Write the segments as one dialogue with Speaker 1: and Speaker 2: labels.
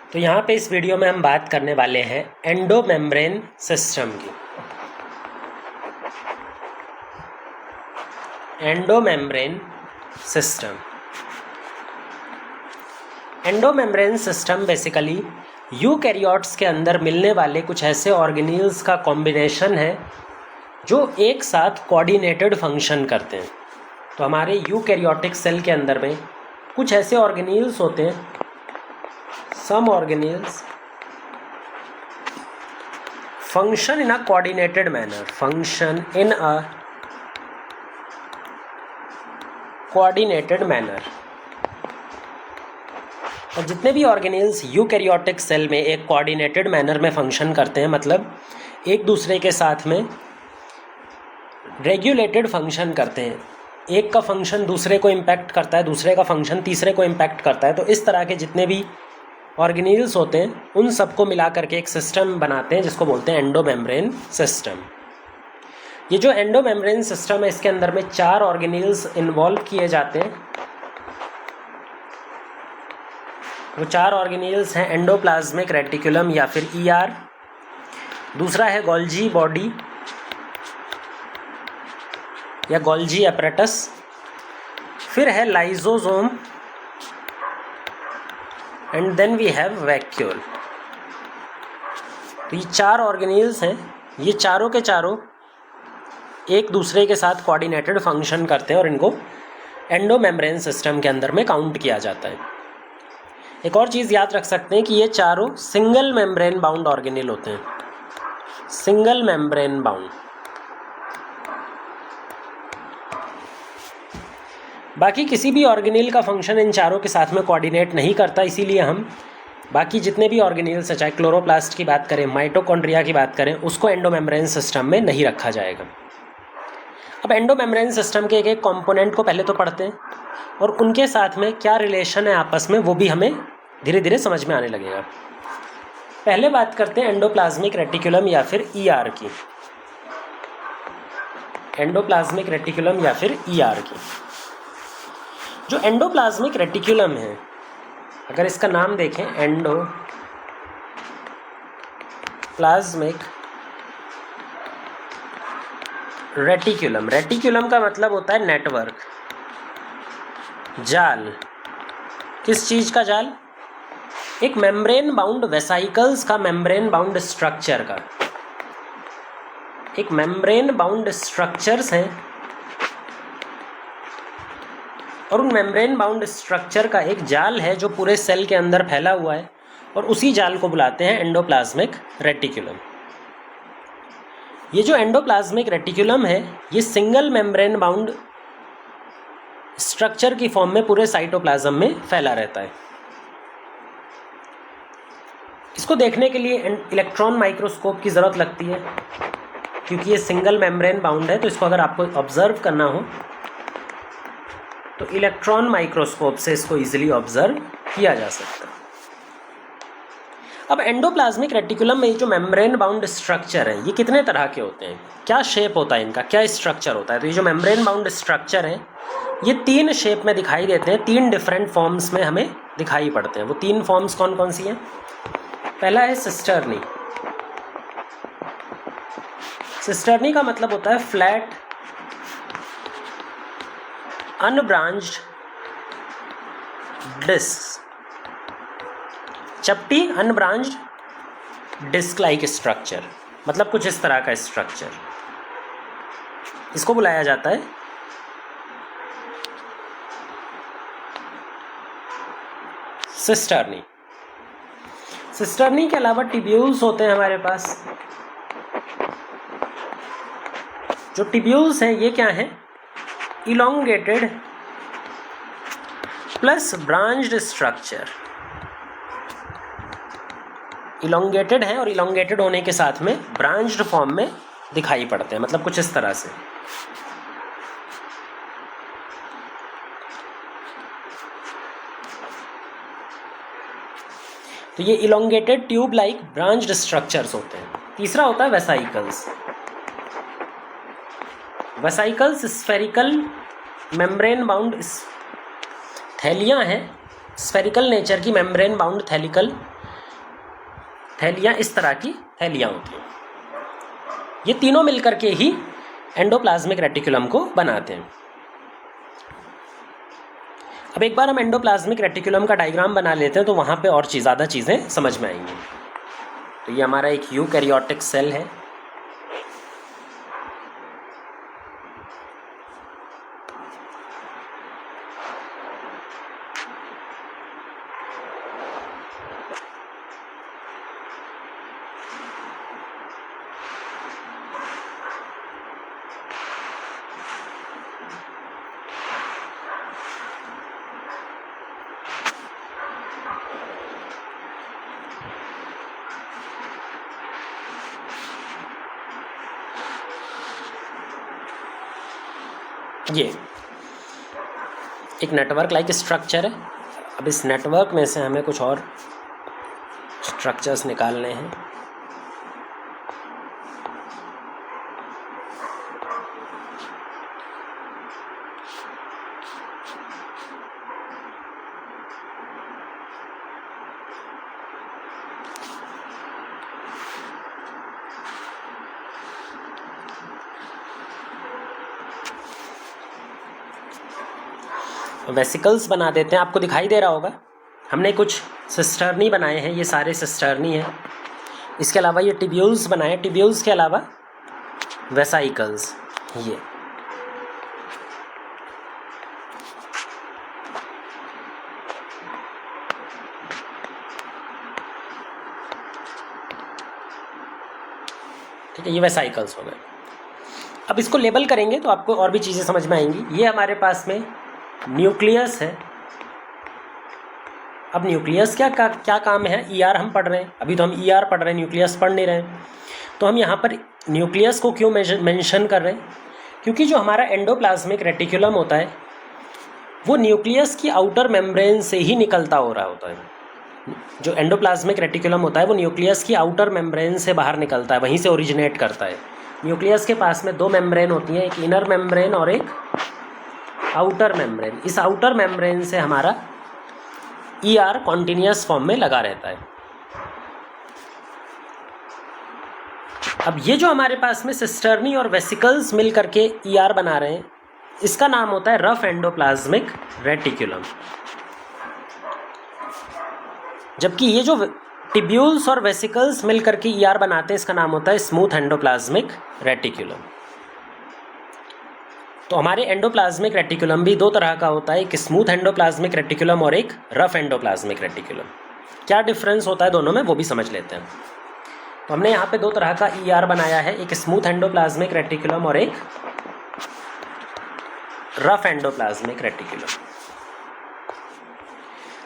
Speaker 1: तो यहाँ पे इस वीडियो में हम बात करने वाले हैं एंडोमेम्ब्रेन सिस्टम की। Endomembrane system endomembrane system basically eukaryotes के अंदर मिलने वाले कुछ ऐसे ऑर्गेनील्स का कॉम्बिनेशन है जो एक साथ कोऑर्डिनेटेड फंक्शन करते हैं। तो हमारे यूकैरियोटिक सेल के अंदर में कुछ ऐसे ऑर्गेनील्स होते हैं, some organelles function in a coordinated manner, और जितने भी ऑर्गेनील्स यूकैरियोटिक सेल में एक कोऑर्डिनेटेड मैनर में फंक्शन करते हैं, मतलब एक दूसरे के साथ में रेगुलेटेड फंक्शन करते हैं, एक का फंक्शन दूसरे को इम्पैक्ट करता है, दूसरे का फंक्शन तीसरे को इम्पैक्ट करता है। तो इस तरह के जितने भी ऑर्गेनील्स होते हैं उन सबको मिला करके एक सिस्टम बनाते हैं जिसको बोलते हैं एंडोमेम्ब्रेन सिस्टम। ये जो एंडोमेम्ब्रेन सिस्टम है इसके अंदर में 4 ऑर्गेनील्स इन्वॉल्व किए जाते हैं। वो 4 ऑर्गेनील्स हैं एंडोप्लाज्मिक रेटिकुलम या फिर ER, दूसरा है गोल्जी बॉडी या गोल्जी एपरेटस, फिर है lysosome and then we have vacuole. तो ये 4 ऑर्गेनील्स हैं, ये चारों के चारों एक दूसरे के साथ कोऑर्डिनेटेड फंक्शन करते हैं और इनको एंडोमेम्ब्रेन सिस्टम के अंदर में काउंट किया जाता है। एक और चीज़ याद रख सकते हैं कि ये चारों सिंगल मेम्ब्रेन बाउंड ऑर्गेनील होते हैं, सिंगल मेम्ब्रेन बाउंड। बाकी किसी भी ऑर्गेनील का फंक्शन इन चारों के साथ में कोऑर्डिनेट नहीं करता, इसीलिए हम बाकी जितने भी ऑर्गेनील्स हैं, चाहे क्लोरोप्लास्ट की बात करें, माइटोकॉन्ड्रिया की बात करें, उसको एंडोमेम्ब्रेन सिस्टम में नहीं रखा जाएगा। अब एंडोमेम्ब्रेन सिस्टम के एक एक कॉम्पोनेंट को पहले तो पढ़ते हैं और उनके साथ में क्या रिलेशन है आपस में वो भी हमें धीरे धीरे समझ में आने लगेगा। पहले बात करते हैं एंडोप्लाज्मिक रेटिकुलम या फिर ER की। एंडोप्लाज्मिक रेटिकुलम या फिर ER की। जो एंडोप्लाज्मिक रेटिकुलम है, अगर इसका नाम देखें एंडोप्लाज्मिक रेटिकुलम, रेटिकुलम का मतलब होता है नेटवर्क, जाल। किस चीज़ का जाल? एक मेम्ब्रेन बाउंड वेसाइकल्स का, मेम्ब्रेन बाउंड स्ट्रक्चर का। एक मेम्ब्रेन बाउंड स्ट्रक्चर्स हैं और उन मेम्ब्रेन बाउंड स्ट्रक्चर का एक जाल है जो पूरे सेल के अंदर फैला हुआ है और उसी जाल को बुलाते हैं एंडोप्लाज्मिक रेटिकुलम। ये जो एंडोप्लाज्मिक रेटिकुलम है ये सिंगल मेम्ब्रेन बाउंड स्ट्रक्चर की फॉर्म में पूरे साइटोप्लाज्म में फैला रहता है। इसको देखने के लिए इलेक्ट्रॉन माइक्रोस्कोप की ज़रूरत लगती है, क्योंकि ये सिंगल मेम्ब्रेन बाउंड है। तो इसको अगर आपको ऑब्जर्व करना हो तो इलेक्ट्रॉन माइक्रोस्कोप से इसको इजीली ऑब्जर्व किया जा सकता है। अब एंडोप्लाज्मिक रेटिकुलम में ये जो मेम्ब्रेन बाउंड स्ट्रक्चर है ये कितने तरह के होते हैं, क्या शेप होता है इनका, क्या स्ट्रक्चर होता है? तो ये जो मेम्ब्रेन बाउंड स्ट्रक्चर है ये 3 शेप में दिखाई देते हैं, 3 डिफरेंट फॉर्म्स में हमें दिखाई पड़ते हैं। वो 3 फॉर्म्स कौन कौन सी हैं? पहला है सिस्टर्नी। सिस्टर्नी का मतलब होता है फ्लैट अनब्रांच्ड डिस्क, चपटी अनब्रांच्ड डिस्क लाइक स्ट्रक्चर, मतलब कुछ इस तरह का स्ट्रक्चर। इसको बुलाया जाता है सिस्टर्नी। सिस्टर्नी के अलावा टिब्यूल्स होते हैं हमारे पास। जो टिब्यूल्स हैं ये क्या हैं? Elongated plus branched structure. Elongated है और इलोंगेटेड होने के साथ में ब्रांच्ड फॉर्म में दिखाई पड़ते हैं, मतलब कुछ इस तरह से। तो ये elongated tube like branched structures होते हैं। तीसरा होता है vesicles. Vesicles spherical membrane bound थैलियाँ हैं, स्फेरिकल नेचर की मेम्ब्रेन बाउंड थैलिकल थैलियाँ इस तरह की थैलियाँ होती हैं। ये तीनों मिलकर के ही एंडोप्लाज्मिक रेटिकुलम को बनाते हैं। अब एक बार हम एंडोप्लाज्मिक रेटिकुलम का डायग्राम बना लेते हैं तो वहाँ पे और ज़्यादा चीज़ें समझ में आएंगी। तो ये हमारा एक यूकैरियोटिक सेल है। ये एक नेटवर्क लाइक स्ट्रक्चर है। अब इस नेटवर्क में से हमें कुछ और स्ट्रक्चर्स निकालने हैं। वेसिकल्स बना देते हैं। आपको दिखाई दे रहा होगा हमने कुछ सिस्टर्नी बनाए हैं। ये सारे सिस्टर्नी हैं। इसके अलावा ये टिब्यूल्स बनाए। टिब्यूल्स के अलावा वेसाइकल्स। ये ठीक है, ये वेसाइकल्स हो गए। अब इसको लेबल करेंगे तो आपको और भी चीज़ें समझ में आएंगी। ये हमारे पास में न्यूक्लियस है। अब न्यूक्लियस क्या काम है? ईआर हम पढ़ रहे हैं। अभी तो हम ईआर पढ़ रहे हैं, न्यूक्लियस पढ़ नहीं रहे हैं। तो हम यहाँ पर न्यूक्लियस को क्यों मेंशन कर रहे हैं? क्योंकि जो हमारा एंडोप्लाज्मिक रेटिकुलम होता है वो न्यूक्लियस की आउटर मेम्ब्रेन से ही निकलता हो रहा होता है। जो एंडोप्लाज्मिक रेटिकुलम होता है वो न्यूक्लियस की आउटर मेम्ब्रेन से बाहर निकलता है, वहीं से ओरिजिनेट करता है। न्यूक्लियस के पास में दो मेम्ब्रेन होती हैं, एक इनर मेम्ब्रेन और एक आउटर मेम्ब्रेन। इस आउटर मेम्ब्रेन से हमारा ईआर कॉन्टिन्यूस फॉर्म में लगा रहता है। अब ये जो हमारे पास में सिस्टर्नी और वेसिकल्स मिल करके ईआर बना रहे हैं, इसका नाम होता है रफ एंडोप्लाज्मिक रेटिकुलम। जबकि ये जो टिब्यूल्स और वेसिकल्स मिल करके ईआर बनाते हैं, इसका नाम होता है स्मूथ एंडोप्लाज्मिक रेटिकुलम। तो हमारे एंडोप्लाज्मिक रेटिकुलम भी दो तरह का होता है, एक स्मूथ एंडोप्लाज्मिक रेटिकुलम और एक रफ एंडोप्लाज्मिक रेटिकुलम। क्या डिफरेंस होता है दोनों में वो भी समझ लेते हैं। तो हमने यहाँ पे दो तरह का ईआर बनाया है, एक स्मूथ एंडोप्लाज्मिक रेटिकुलम और एक रफ एंडोप्लाज्मिक रेटिकुलम।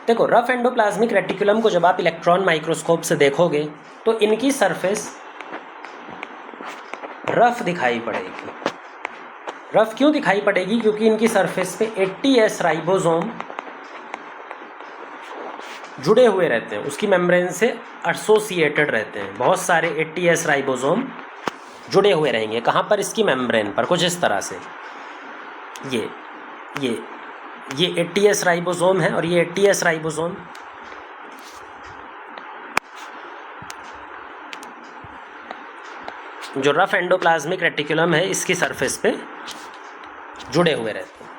Speaker 1: देखो, रफ एंडोप्लाज्मिक रेटिकुलम को जब आप इलेक्ट्रॉन माइक्रोस्कोप से देखोगे तो इनकी सरफेस रफ दिखाई पड़ेगी। रफ क्यों दिखाई पड़ेगी? क्योंकि इनकी सरफेस पे 80S राइबोसोम जुड़े हुए रहते हैं, उसकी मेम्ब्रेन से एसोसिएटेड रहते हैं। बहुत सारे 80S राइबोसोम जुड़े हुए रहेंगे। कहाँ पर? इसकी मेम्ब्रेन पर, कुछ इस तरह से। ये 80S राइबोसोम है और ये 80S राइबोसोम जो रफ एंडोप्लाज्मिक रेटिकुलम है इसकी सरफेस पे जुड़े हुए रहते हैं।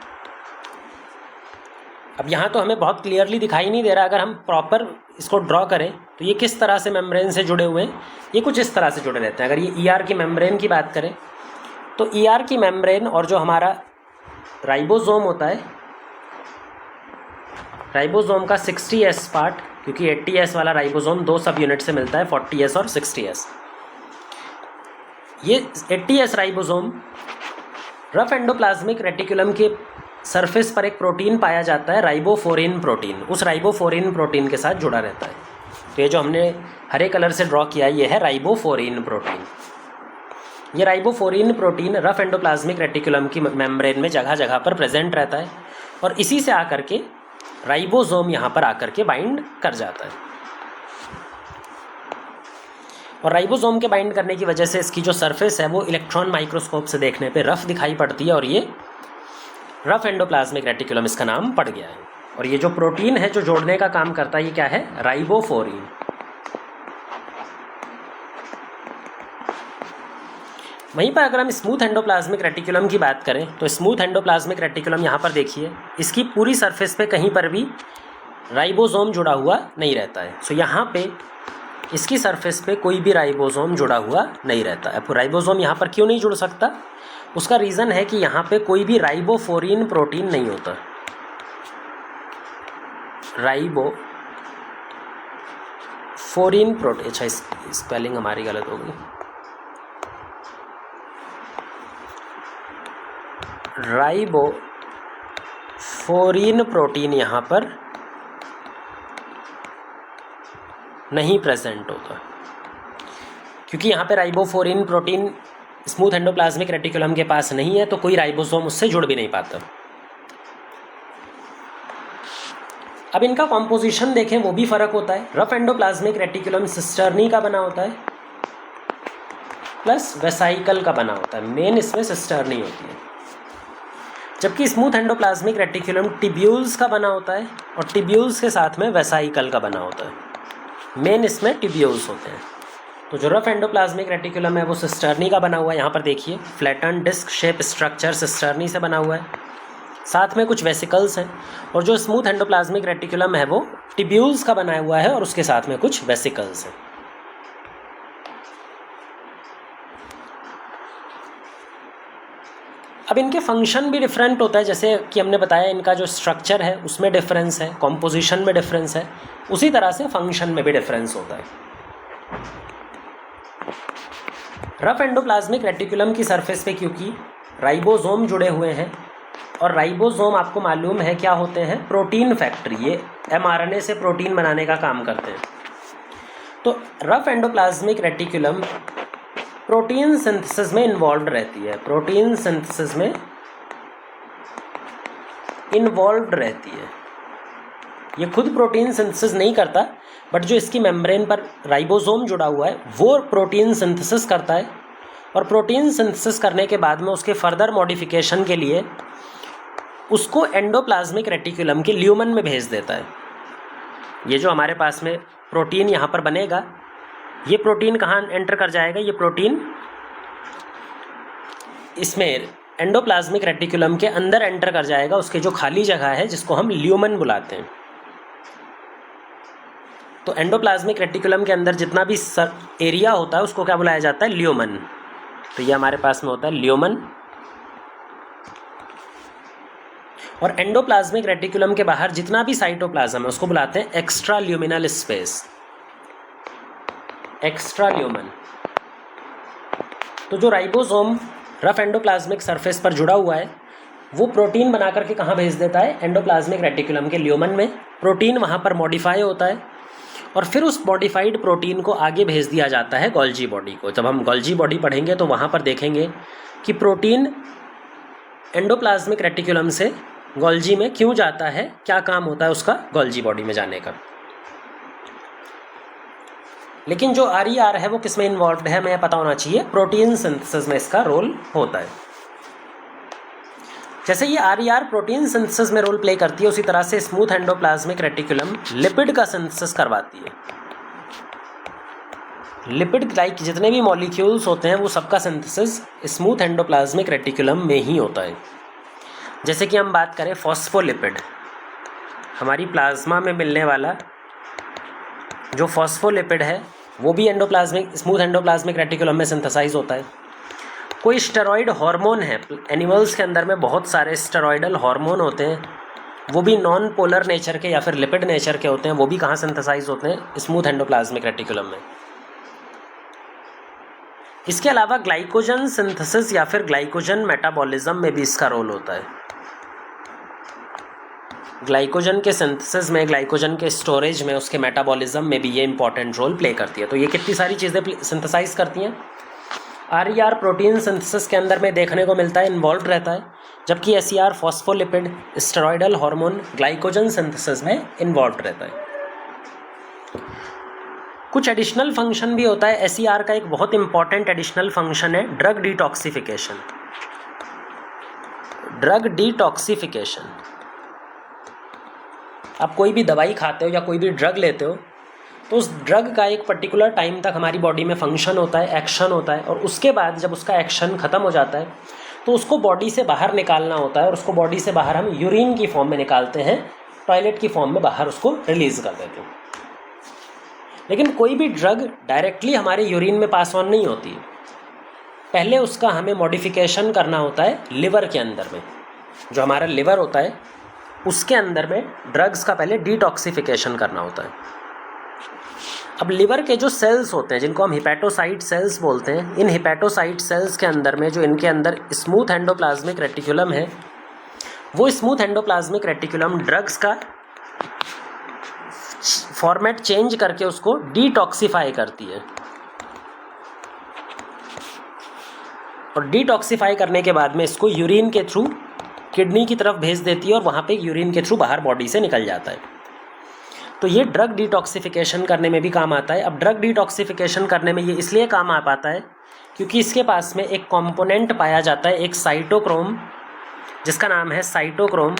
Speaker 1: अब यहाँ तो हमें बहुत क्लियरली दिखाई नहीं दे रहा। अगर हम प्रॉपर इसको ड्रॉ करें तो ये किस तरह से मेम्ब्रेन से जुड़े हुए हैं, ये कुछ इस तरह से जुड़े रहते हैं। अगर ये ईआर की मेम्ब्रेन की बात करें तो ईआर की मेम्ब्रेन और जो हमारा राइबोसोम होता है, राइबोसोम का 60S पार्ट, क्योंकि 80S वाला राइबोसोम दो सब यूनिट से मिलता है, 40S और 60S। ये 80S ribosome rough endoplasmic reticulum के सरफेस पर एक प्रोटीन पाया जाता है, राइबोफोरिन प्रोटीन। उस राइबोफोरिन प्रोटीन के साथ जुड़ा रहता है। तो ये जो हमने हरे कलर से ड्रॉ किया ये है राइबोफोरिन प्रोटीन। ये ribophorin protein rough endoplasmic reticulum की मेम्ब्रेन में जगह जगह पर प्रेजेंट रहता है और इसी से आकर के राइबोसोम यहाँ पर आकर के बाइंड कर जाता है। और राइबोसोम के बाइंड करने की वजह से इसकी जो सरफेस है वो इलेक्ट्रॉन माइक्रोस्कोप से देखने पे रफ दिखाई पड़ती है और ये रफ एंडोप्लाज्मिक रेटिकुलम इसका नाम पड़ गया है। और ये जो प्रोटीन है जो जोड़ने का काम करता है, ये क्या है? राइबोफोरिन। वहीं पर अगर हम स्मूथ एंडोप्लाज्मिक रेटिकुलम की बात करें तो स्मूथ एंडोप्लाज्मिक रेटिकुलम यहाँ पर देखिए, इसकी पूरी सरफेस पे कहीं पर भी राइबोसोम जुड़ा हुआ नहीं रहता है। सो यहाँ पे इसकी सरफेस पे कोई भी राइबोसोम जुड़ा हुआ नहीं रहता है। राइबोसोम यहाँ पर क्यों नहीं जुड़ सकता? उसका रीज़न है कि यहाँ पे कोई भी राइबोफोरिन प्रोटीन नहीं होता। राइबोफोरिन प्रोटीन, अच्छा स्पेलिंग हमारी गलत हो गई, राइबोफोरिन प्रोटीन यहाँ पर नहीं प्रेजेंट होता, क्योंकि यहाँ पे ribophorin protein smooth endoplasmic reticulum के पास नहीं है, तो कोई राइबोसोम उससे जुड़ भी नहीं पाता। अब इनका कॉम्पोजिशन देखें, वो भी फ़र्क होता है। रफ एंडोप्लाज्मिक रेटिकुलम सिस्टर्नी का बना होता है प्लस वेसाइकल का बना होता है, मेन इसमें सिस्टर्नी होती है। जबकि स्मूथ एंडोप्लाज्मिक रेटिकुलम टिब्यूल्स का बना होता है और टिब्यूल्स के साथ में वेसाइकल का बना होता है, मेन इसमें टिब्यूल्स होते हैं। तो जो रफ एंडोप्लाज्मिक रेटिकुलम है वो सिस्टर्नी का बना हुआ है। यहाँ पर देखिए flatten disc shape structure cisternae से बना हुआ है, साथ में कुछ वेसिकल्स हैं। और जो स्मूथ एंडोप्लाज्मिक रेटिकुलम है वो टिब्यूल्स का बना हुआ है और उसके साथ में कुछ वेसिकल्स हैं। अब इनके फंक्शन भी डिफरेंट होता है, जैसे कि हमने बताया इनका जो स्ट्रक्चर है उसमें डिफरेंस है, कॉम्पोजिशन में डिफरेंस है, उसी तरह से फंक्शन में भी डिफरेंस होता है। रफ एंडोप्लाज्मिक रेटिकुलम की सरफेस पे क्योंकि राइबोसोम जुड़े हुए हैं, और राइबोसोम आपको मालूम है क्या होते हैं, प्रोटीन फैक्ट्री, ये mRNA से प्रोटीन बनाने का काम करते हैं। तो rough endoplasmic reticulum protein synthesis में इन्वॉल्व रहती है, प्रोटीन सिंथेसिस में इन्वॉल्व रहती है। ये खुद प्रोटीन सिंथेसिस नहीं करता, बट जो इसकी मेम्ब्रेन पर राइबोसोम जुड़ा हुआ है वो प्रोटीन सिंथेसिस करता है, और प्रोटीन सिंथेसिस करने के बाद में उसके फर्दर मॉडिफिकेशन के लिए उसको एंडोप्लाज्मिक रेटिकुलम के ल्यूमन में भेज देता है। ये जो हमारे पास में प्रोटीन यहाँ पर बनेगा, ये प्रोटीन कहाँ एंटर कर जाएगा? ये प्रोटीन इसमें एंडोप्लाज्मिक रेटिकुलम के अंदर एंटर कर जाएगा, उसके जो खाली जगह है जिसको हम ल्यूमन बुलाते हैं। तो एंडोप्लाज्मिक रेटिकुलम के अंदर जितना भी एरिया होता है उसको क्या बुलाया जाता है? ल्यूमन। तो ये हमारे पास में होता है ल्यूमन। और एंडोप्लाज्मिक रेटिकुलम के बाहर जितना भी साइटोप्लाज्म है उसको बुलाते हैं extra luminal space, extra lumen. तो जो राइबोसोम रफ एंडोप्लाज्मिक सरफेस पर जुड़ा हुआ है वो प्रोटीन बना करके कहाँ भेज देता है? एंडोप्लाज्मिक रेटिकुलम के ल्यूमन में। प्रोटीन वहाँ पर मॉडिफाई होता है और फिर उस मॉडिफाइड प्रोटीन को आगे भेज दिया जाता है गोल्जी बॉडी को। जब हम गोल्जी बॉडी पढ़ेंगे तो वहाँ पर देखेंगे कि प्रोटीन एंडोप्लाज्मिक रेटिकुलम से गोल्जी में क्यों जाता है, क्या काम होता है उसका गोल्जी बॉडी में जाने का। लेकिन जो RER है वो किस में इन्वॉल्व है हमें पता होना चाहिए, प्रोटीन सिंथेसिस में इसका रोल होता है। जैसे ये RER प्रोटीन सिंथेसिस में रोल प्ले करती है, उसी तरह से स्मूथ एंडोप्लाज्मिक रेटिकुलम लिपिड का सिंथेसिस करवाती है। लिपिड लाइक जितने भी मॉलिक्यूल्स होते हैं वो सबका सिंथेसिस स्मूथ एंडोप्लाज्मिक रेटिकुलम में ही होता है। जैसे कि हम बात करें फॉस्फोलिपिड, हमारी प्लाज्मा में मिलने वाला जो फॉस्फोलिपिड है वो भी स्मूथ एंडोप्लाज्मिक रेटिकुलम में सिंथेसाइज होता है। कोई स्टेरॉइड हार्मोन है, एनिमल्स के अंदर में बहुत सारे स्टेरॉइडल हार्मोन होते हैं, वो भी नॉन पोलर नेचर के या फिर लिपिड नेचर के होते हैं, वो भी कहाँ सिंथेसाइज होते हैं? स्मूथ एंडोप्लाज्मिक रेटिकुलम में। इसके अलावा ग्लाइकोजन सिंथेसिस या फिर ग्लाइकोजन मेटाबॉलिज्म में भी इसका रोल होता है। ग्लाइकोजन के सिंथेसिस में, ग्लाइकोजन के स्टोरेज में, उसके मेटाबॉलिज्म में भी ये इंपॉर्टेंट रोल प्ले करती है। तो ये कितनी सारी चीज़ें सिंथेसाइज करती हैं। RER प्रोटीन सिंथेसिस के अंदर में देखने को मिलता है, इन्वॉल्व रहता है, जबकि SER phospholipid, steroidal hormone, glycogen synthesis में इन्वॉल्व रहता है। कुछ एडिशनल फंक्शन भी होता है। SER का एक बहुत इंपॉर्टेंट एडिशनल फंक्शन है ड्रग डिटॉक्सिफिकेशन। ड्रग डिटॉक्सिफिकेशन, आप कोई भी दवाई खाते हो या कोई भी ड्रग लेते हो तो उस ड्रग का एक पर्टिकुलर टाइम तक हमारी बॉडी में फंक्शन होता है, एक्शन होता है, और उसके बाद जब उसका एक्शन ख़त्म हो जाता है तो उसको बॉडी से बाहर निकालना होता है, और उसको बॉडी से बाहर हम यूरिन की फॉर्म में निकालते हैं, टॉयलेट की फॉर्म में बाहर उसको रिलीज़ कर देते हैं। लेकिन कोई भी ड्रग डायरेक्टली हमारे यूरिन में पास ऑन नहीं होती, पहले उसका हमें मॉडिफिकेशन करना होता है लिवर के अंदर में। जो हमारा लिवर होता है उसके अंदर में ड्रग्स का पहले डिटॉक्सिफिकेशन करना होता है। अब लिवर के जो सेल्स होते हैं जिनको हम हिपैटोसाइट सेल्स बोलते हैं, इन हिपैटोसाइट सेल्स के अंदर में जो इनके अंदर स्मूथ एंडोप्लाज्मिक रेटिकुलम है, वो स्मूथ एंडोप्लाज्मिक रेटिकुलम ड्रग्स का फॉर्मेट चेंज करके उसको डिटॉक्सिफाई करती है, और डिटॉक्सिफाई करने के बाद में इसको यूरिन के थ्रू किडनी की तरफ भेज देती है, और वहाँ पे यूरिन के थ्रू बाहर बॉडी से निकल जाता है। तो ये ड्रग डिटॉक्सिफिकेशन करने में भी काम आता है। अब ड्रग डिटॉक्सिफिकेशन करने में ये इसलिए काम आ पाता है क्योंकि इसके पास में एक कंपोनेंट पाया जाता है, एक साइटोक्रोम, जिसका नाम है साइटोक्रोम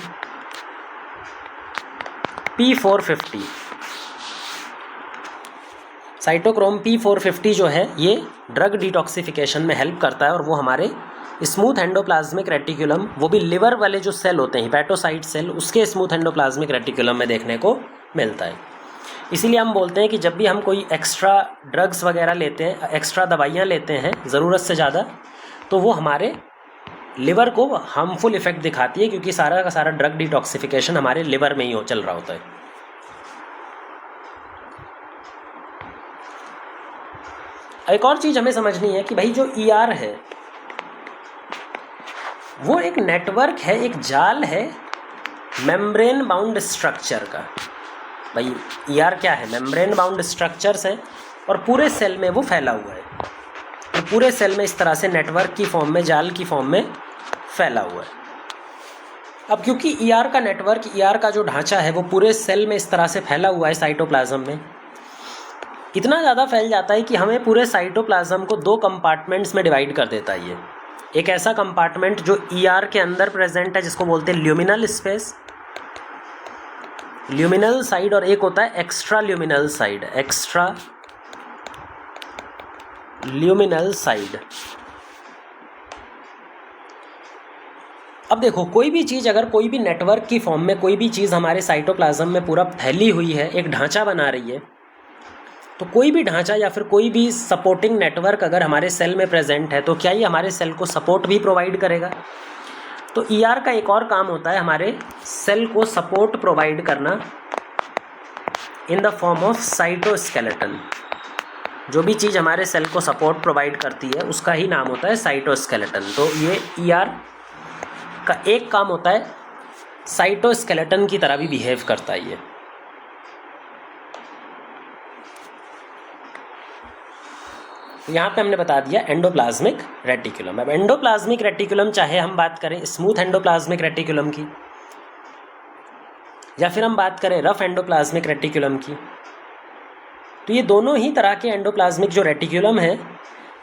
Speaker 1: P450। साइटोक्रोम P450 जो है ये ड्रग डिटॉक्सिफिकेशन में हेल्प करता है, और वो हमारे स्मूथ एंडोप्लाज्मिक रेटिकुलम, वो भी लिवर वाले जो सेल होते हैं हिपैटोसाइट सेल, उसके स्मूथ एंडोप्लाज्मिक रेटिकुलम में देखने को मिलता है। इसीलिए हम बोलते हैं कि जब भी हम कोई एक्स्ट्रा ड्रग्स वगैरह लेते हैं, एक्स्ट्रा दवाइयाँ लेते हैं ज़रूरत से ज़्यादा, तो वो हमारे लिवर को हार्मफुल इफेक्ट दिखाती है, क्योंकि सारा का सारा ड्रग डिटॉक्सिफिकेशन हमारे लिवर में ही चल रहा होता है। एक और चीज़ हमें समझनी है कि भाई जो ER है वो एक नेटवर्क है, एक जाल है मेम्ब्रेन बाउंड स्ट्रक्चर का। भाई ER क्या है? मेम्ब्रेन बाउंड स्ट्रक्चर्स है, और पूरे सेल में वो फैला हुआ है, तो पूरे सेल में इस तरह से नेटवर्क की फॉर्म में, जाल की फॉर्म में फैला हुआ है। अब क्योंकि ER का नेटवर्क, ER का जो ढांचा है वो पूरे सेल में इस तरह से फैला हुआ है, साइटोप्लाज्म में इतना ज़्यादा फैल जाता है कि हमें पूरे साइटोप्लाज्म को 2 कंपार्टमेंट्स में डिवाइड कर देता है। ये एक ऐसा कंपार्टमेंट जो ER के अंदर प्रेजेंट है, जिसको बोलते हैं ल्यूमिनल स्पेस, ल्यूमिनल साइड, और एक होता है extra luminal side, extra luminal side. अब देखो, कोई भी चीज़ अगर कोई भी नेटवर्क की फॉर्म में कोई भी चीज़ हमारे साइटोप्लाज्म में पूरा फैली हुई है, एक ढांचा बना रही है, तो कोई भी ढांचा या फिर कोई भी सपोर्टिंग नेटवर्क अगर हमारे सेल में प्रेजेंट है, तो क्या ये हमारे सेल को सपोर्ट भी प्रोवाइड करेगा? तो ER का एक और काम होता है हमारे सेल को सपोर्ट प्रोवाइड करना in the form of cytoskeleton. जो भी चीज़ हमारे सेल को सपोर्ट प्रोवाइड करती है उसका ही नाम होता है साइटोस्केलेटन। तो ये ER का एक काम होता है, साइटोस्केलेटन की तरह भी बिहेव करता है ये। यहाँ पे हमने बता दिया एंडोप्लाज्मिक रेटिकुलम। अब एंडोप्लाज्मिक रेटिकुलम, चाहे हम बात करें स्मूथ एंडोप्लाज्मिक रेटिकुलम की या फिर हम बात करें रफ एंडोप्लाज्मिक रेटिकुलम की, तो ये दोनों ही तरह के एंडोप्लाज्मिक जो रेटिकुलम है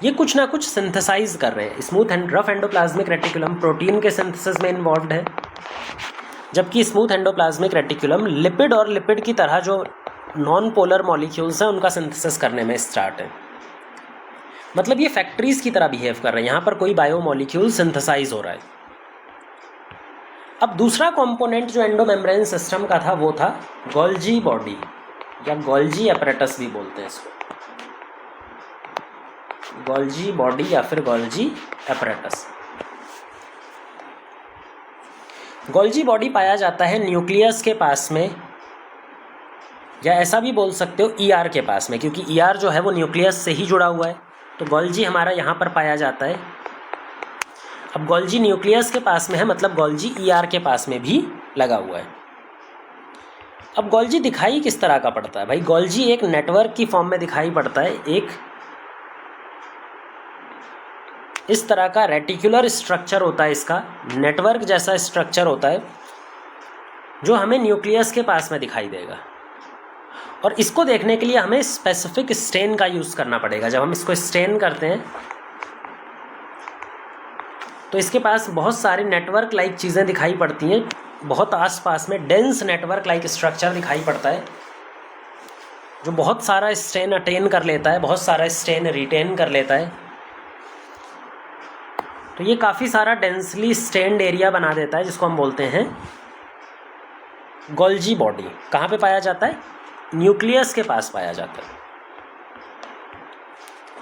Speaker 1: ये कुछ ना कुछ सिंथेसाइज कर रहे हैं। Smooth and rough endoplasmic reticulum protein के सिंथेसिस में इन्वॉल्व है, जबकि स्मूथ एंडोप्लाज्मिक रेटिकुलम लिपिड और लिपिड की तरह जो नॉन पोलर मॉलिक्यूल्स हैं उनका सिंथेसिस करने में स्टार्ट है। मतलब ये फैक्ट्रीज की तरह बिहेव कर रहे हैं, यहाँ पर कोई बायोमोलिक्यूल सिंथेसाइज हो रहा है। अब दूसरा कंपोनेंट जो एंडोमेम्ब्रेन सिस्टम का था वो था गोल्जी बॉडी, या गोल्जी एपरेटस भी बोलते हैं इसको, गोल्जी बॉडी या फिर गोल्जी एपरेटस। गोल्जी बॉडी पाया जाता है न्यूक्लियस के पास में, या ऐसा भी बोल सकते हो ER के पास में, क्योंकि ER जो है वो न्यूक्लियस से ही जुड़ा हुआ है, तो गोल्जी हमारा यहाँ पर पाया जाता है। अब गोल्जी न्यूक्लियस के पास में है, मतलब गोल्जी ER के पास में भी लगा हुआ है। अब गोल्जी दिखाई किस तरह का पड़ता है? भाई गोल्जी एक नेटवर्क की फॉर्म में दिखाई पड़ता है, एक इस तरह का रेटिकुलर स्ट्रक्चर होता है, इसका नेटवर्क जैसा स्ट्रक्चर होता है जो हमें न्यूक्लियस के पास में दिखाई देगा। और इसको देखने के लिए हमें स्पेसिफिक स्टेन का यूज़ करना पड़ेगा। जब हम इसको स्टेन करते हैं तो इसके पास बहुत सारी नेटवर्क लाइक चीज़ें दिखाई पड़ती हैं, बहुत आसपास में डेंस नेटवर्क लाइक स्ट्रक्चर दिखाई पड़ता है। जो बहुत सारा स्ट्रेन अटेन कर लेता है, बहुत सारा स्ट्रेन रिटेन कर लेता है। तो ये काफ़ी सारा डेंसली स्ट्रेन्ड एरिया बना देता है, जिसको हम बोलते हैं गोल्जी बॉडी। कहाँ पे पाया जाता है? न्यूक्लियस के पास पाया जाता है।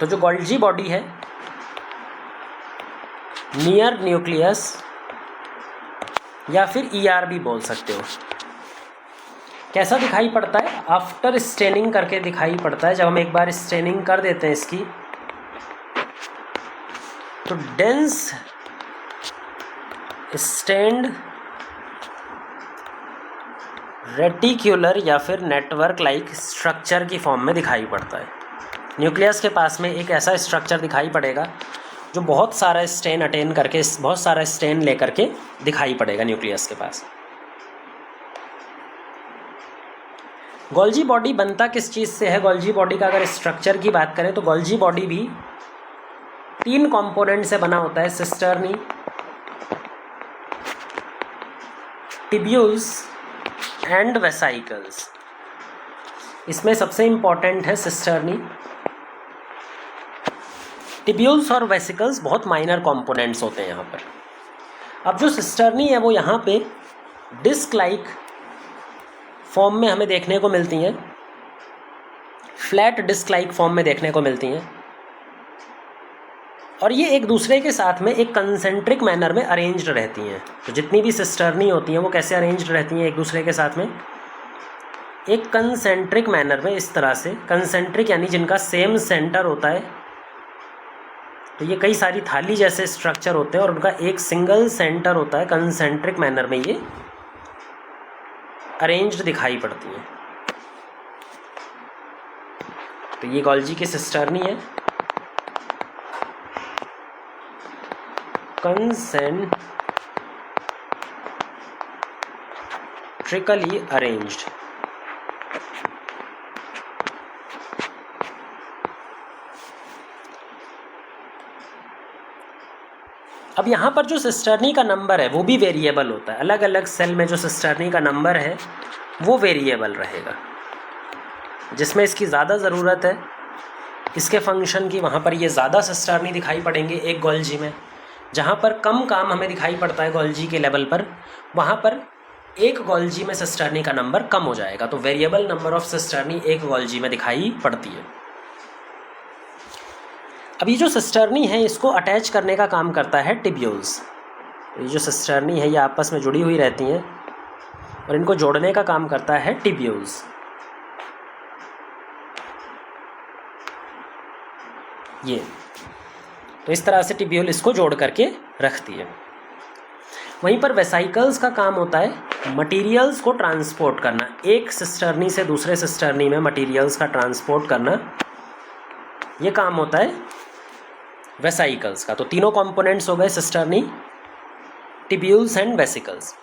Speaker 1: तो जो गोल्जी बॉडी है नियर न्यूक्लियस, या फिर ER भी बोल सकते हो, कैसा दिखाई पड़ता है? आफ्टर स्ट्रेनिंग करके दिखाई पड़ता है। जब हम एक बार स्ट्रेनिंग कर देते हैं इसकी, तो डेंस स्ट्रेन्ड रेटिक्यूलर या फिर नेटवर्क लाइक स्ट्रक्चर की फॉर्म में दिखाई पड़ता है। न्यूक्लियस के पास में एक ऐसा स्ट्रक्चर दिखाई पड़ेगा जो बहुत सारा स्ट्रेन अटेन करके, बहुत सारा स्ट्रेन लेकर के दिखाई पड़ेगा न्यूक्लियस के पास। गोल्जी बॉडी बनता किस चीज़ से है? गोल्जी बॉडी का अगर स्ट्रक्चर की बात करें तो गोल्जी बॉडी भी 3 कंपोनेंट से बना होता है: सिस्टर्नी, टिब्यूल्स एंड वेसाइकल्स। इसमें सबसे इम्पॉर्टेंट है सिस्टर्नी। टिब्यूल्स और वेसिकल्स बहुत माइनर कंपोनेंट्स होते हैं यहाँ पर। अब जो सिस्टर्नी है वो यहाँ पे डिस्क लाइक फॉर्म में हमें देखने को मिलती हैं, फ्लैट डिस्क लाइक फॉर्म में देखने को मिलती हैं, और ये एक दूसरे के साथ में एक कंसेंट्रिक मैनर में अरेंज्ड रहती हैं। तो जितनी भी सिस्टर्नी होती हैं वो कैसे अरेंज्ड रहती हैं? एक दूसरे के साथ में एक कंसेंट्रिक मैनर में, इस तरह से। कंसेंट्रिक यानी जिनका सेम सेंटर होता है। तो ये कई सारी थाली जैसे स्ट्रक्चर होते हैं और उनका एक सिंगल सेंटर होता है। कंसेंट्रिक मैनर में ये अरेंज्ड दिखाई पड़ती हैं। तो ये गोल्जी की सिस्टर्नी है, concentrically arranged। अब यहाँ पर जो सिस्टर्नी का नंबर है वो भी वेरिएबल होता है। अलग अलग सेल में जो सिस्टर्नी का नंबर है वो वेरिएबल रहेगा। जिसमें इसकी ज़्यादा ज़रूरत है इसके फंक्शन की, वहाँ पर ये ज़्यादा सिस्टर्नी दिखाई पड़ेंगे एक गोल्जी में। जहाँ पर कम काम हमें दिखाई पड़ता है गोल्जी के लेवल पर, वहाँ पर एक गोल्जी में सिस्टर्नी का नंबर कम हो जाएगा। तो वेरिएबल नंबर ऑफ सिस्टर्नी एक गोल्जी में दिखाई पड़ती है। अब ये जो सिस्टर्नी है इसको अटैच करने का काम करता है टिब्यूल्स। ये जो सिस्टर्नी है ये आपस में जुड़ी हुई रहती हैं और इनको जोड़ने का काम करता है टिब्यूल्स। ये तो इस तरह से टिब्यूल इसको जोड़ करके रखती है। वहीं पर वेसाइकल्स का काम होता है मटेरियल्स को ट्रांसपोर्ट करना, एक सिस्टर्नी से दूसरे सिस्टर्नी में मटेरियल्स का ट्रांसपोर्ट करना, ये काम होता है वेसाइकल्स का। तो तीनों कंपोनेंट्स हो गए सिस्टर्नी, टिब्यूल्स एंड वेसिकल्स।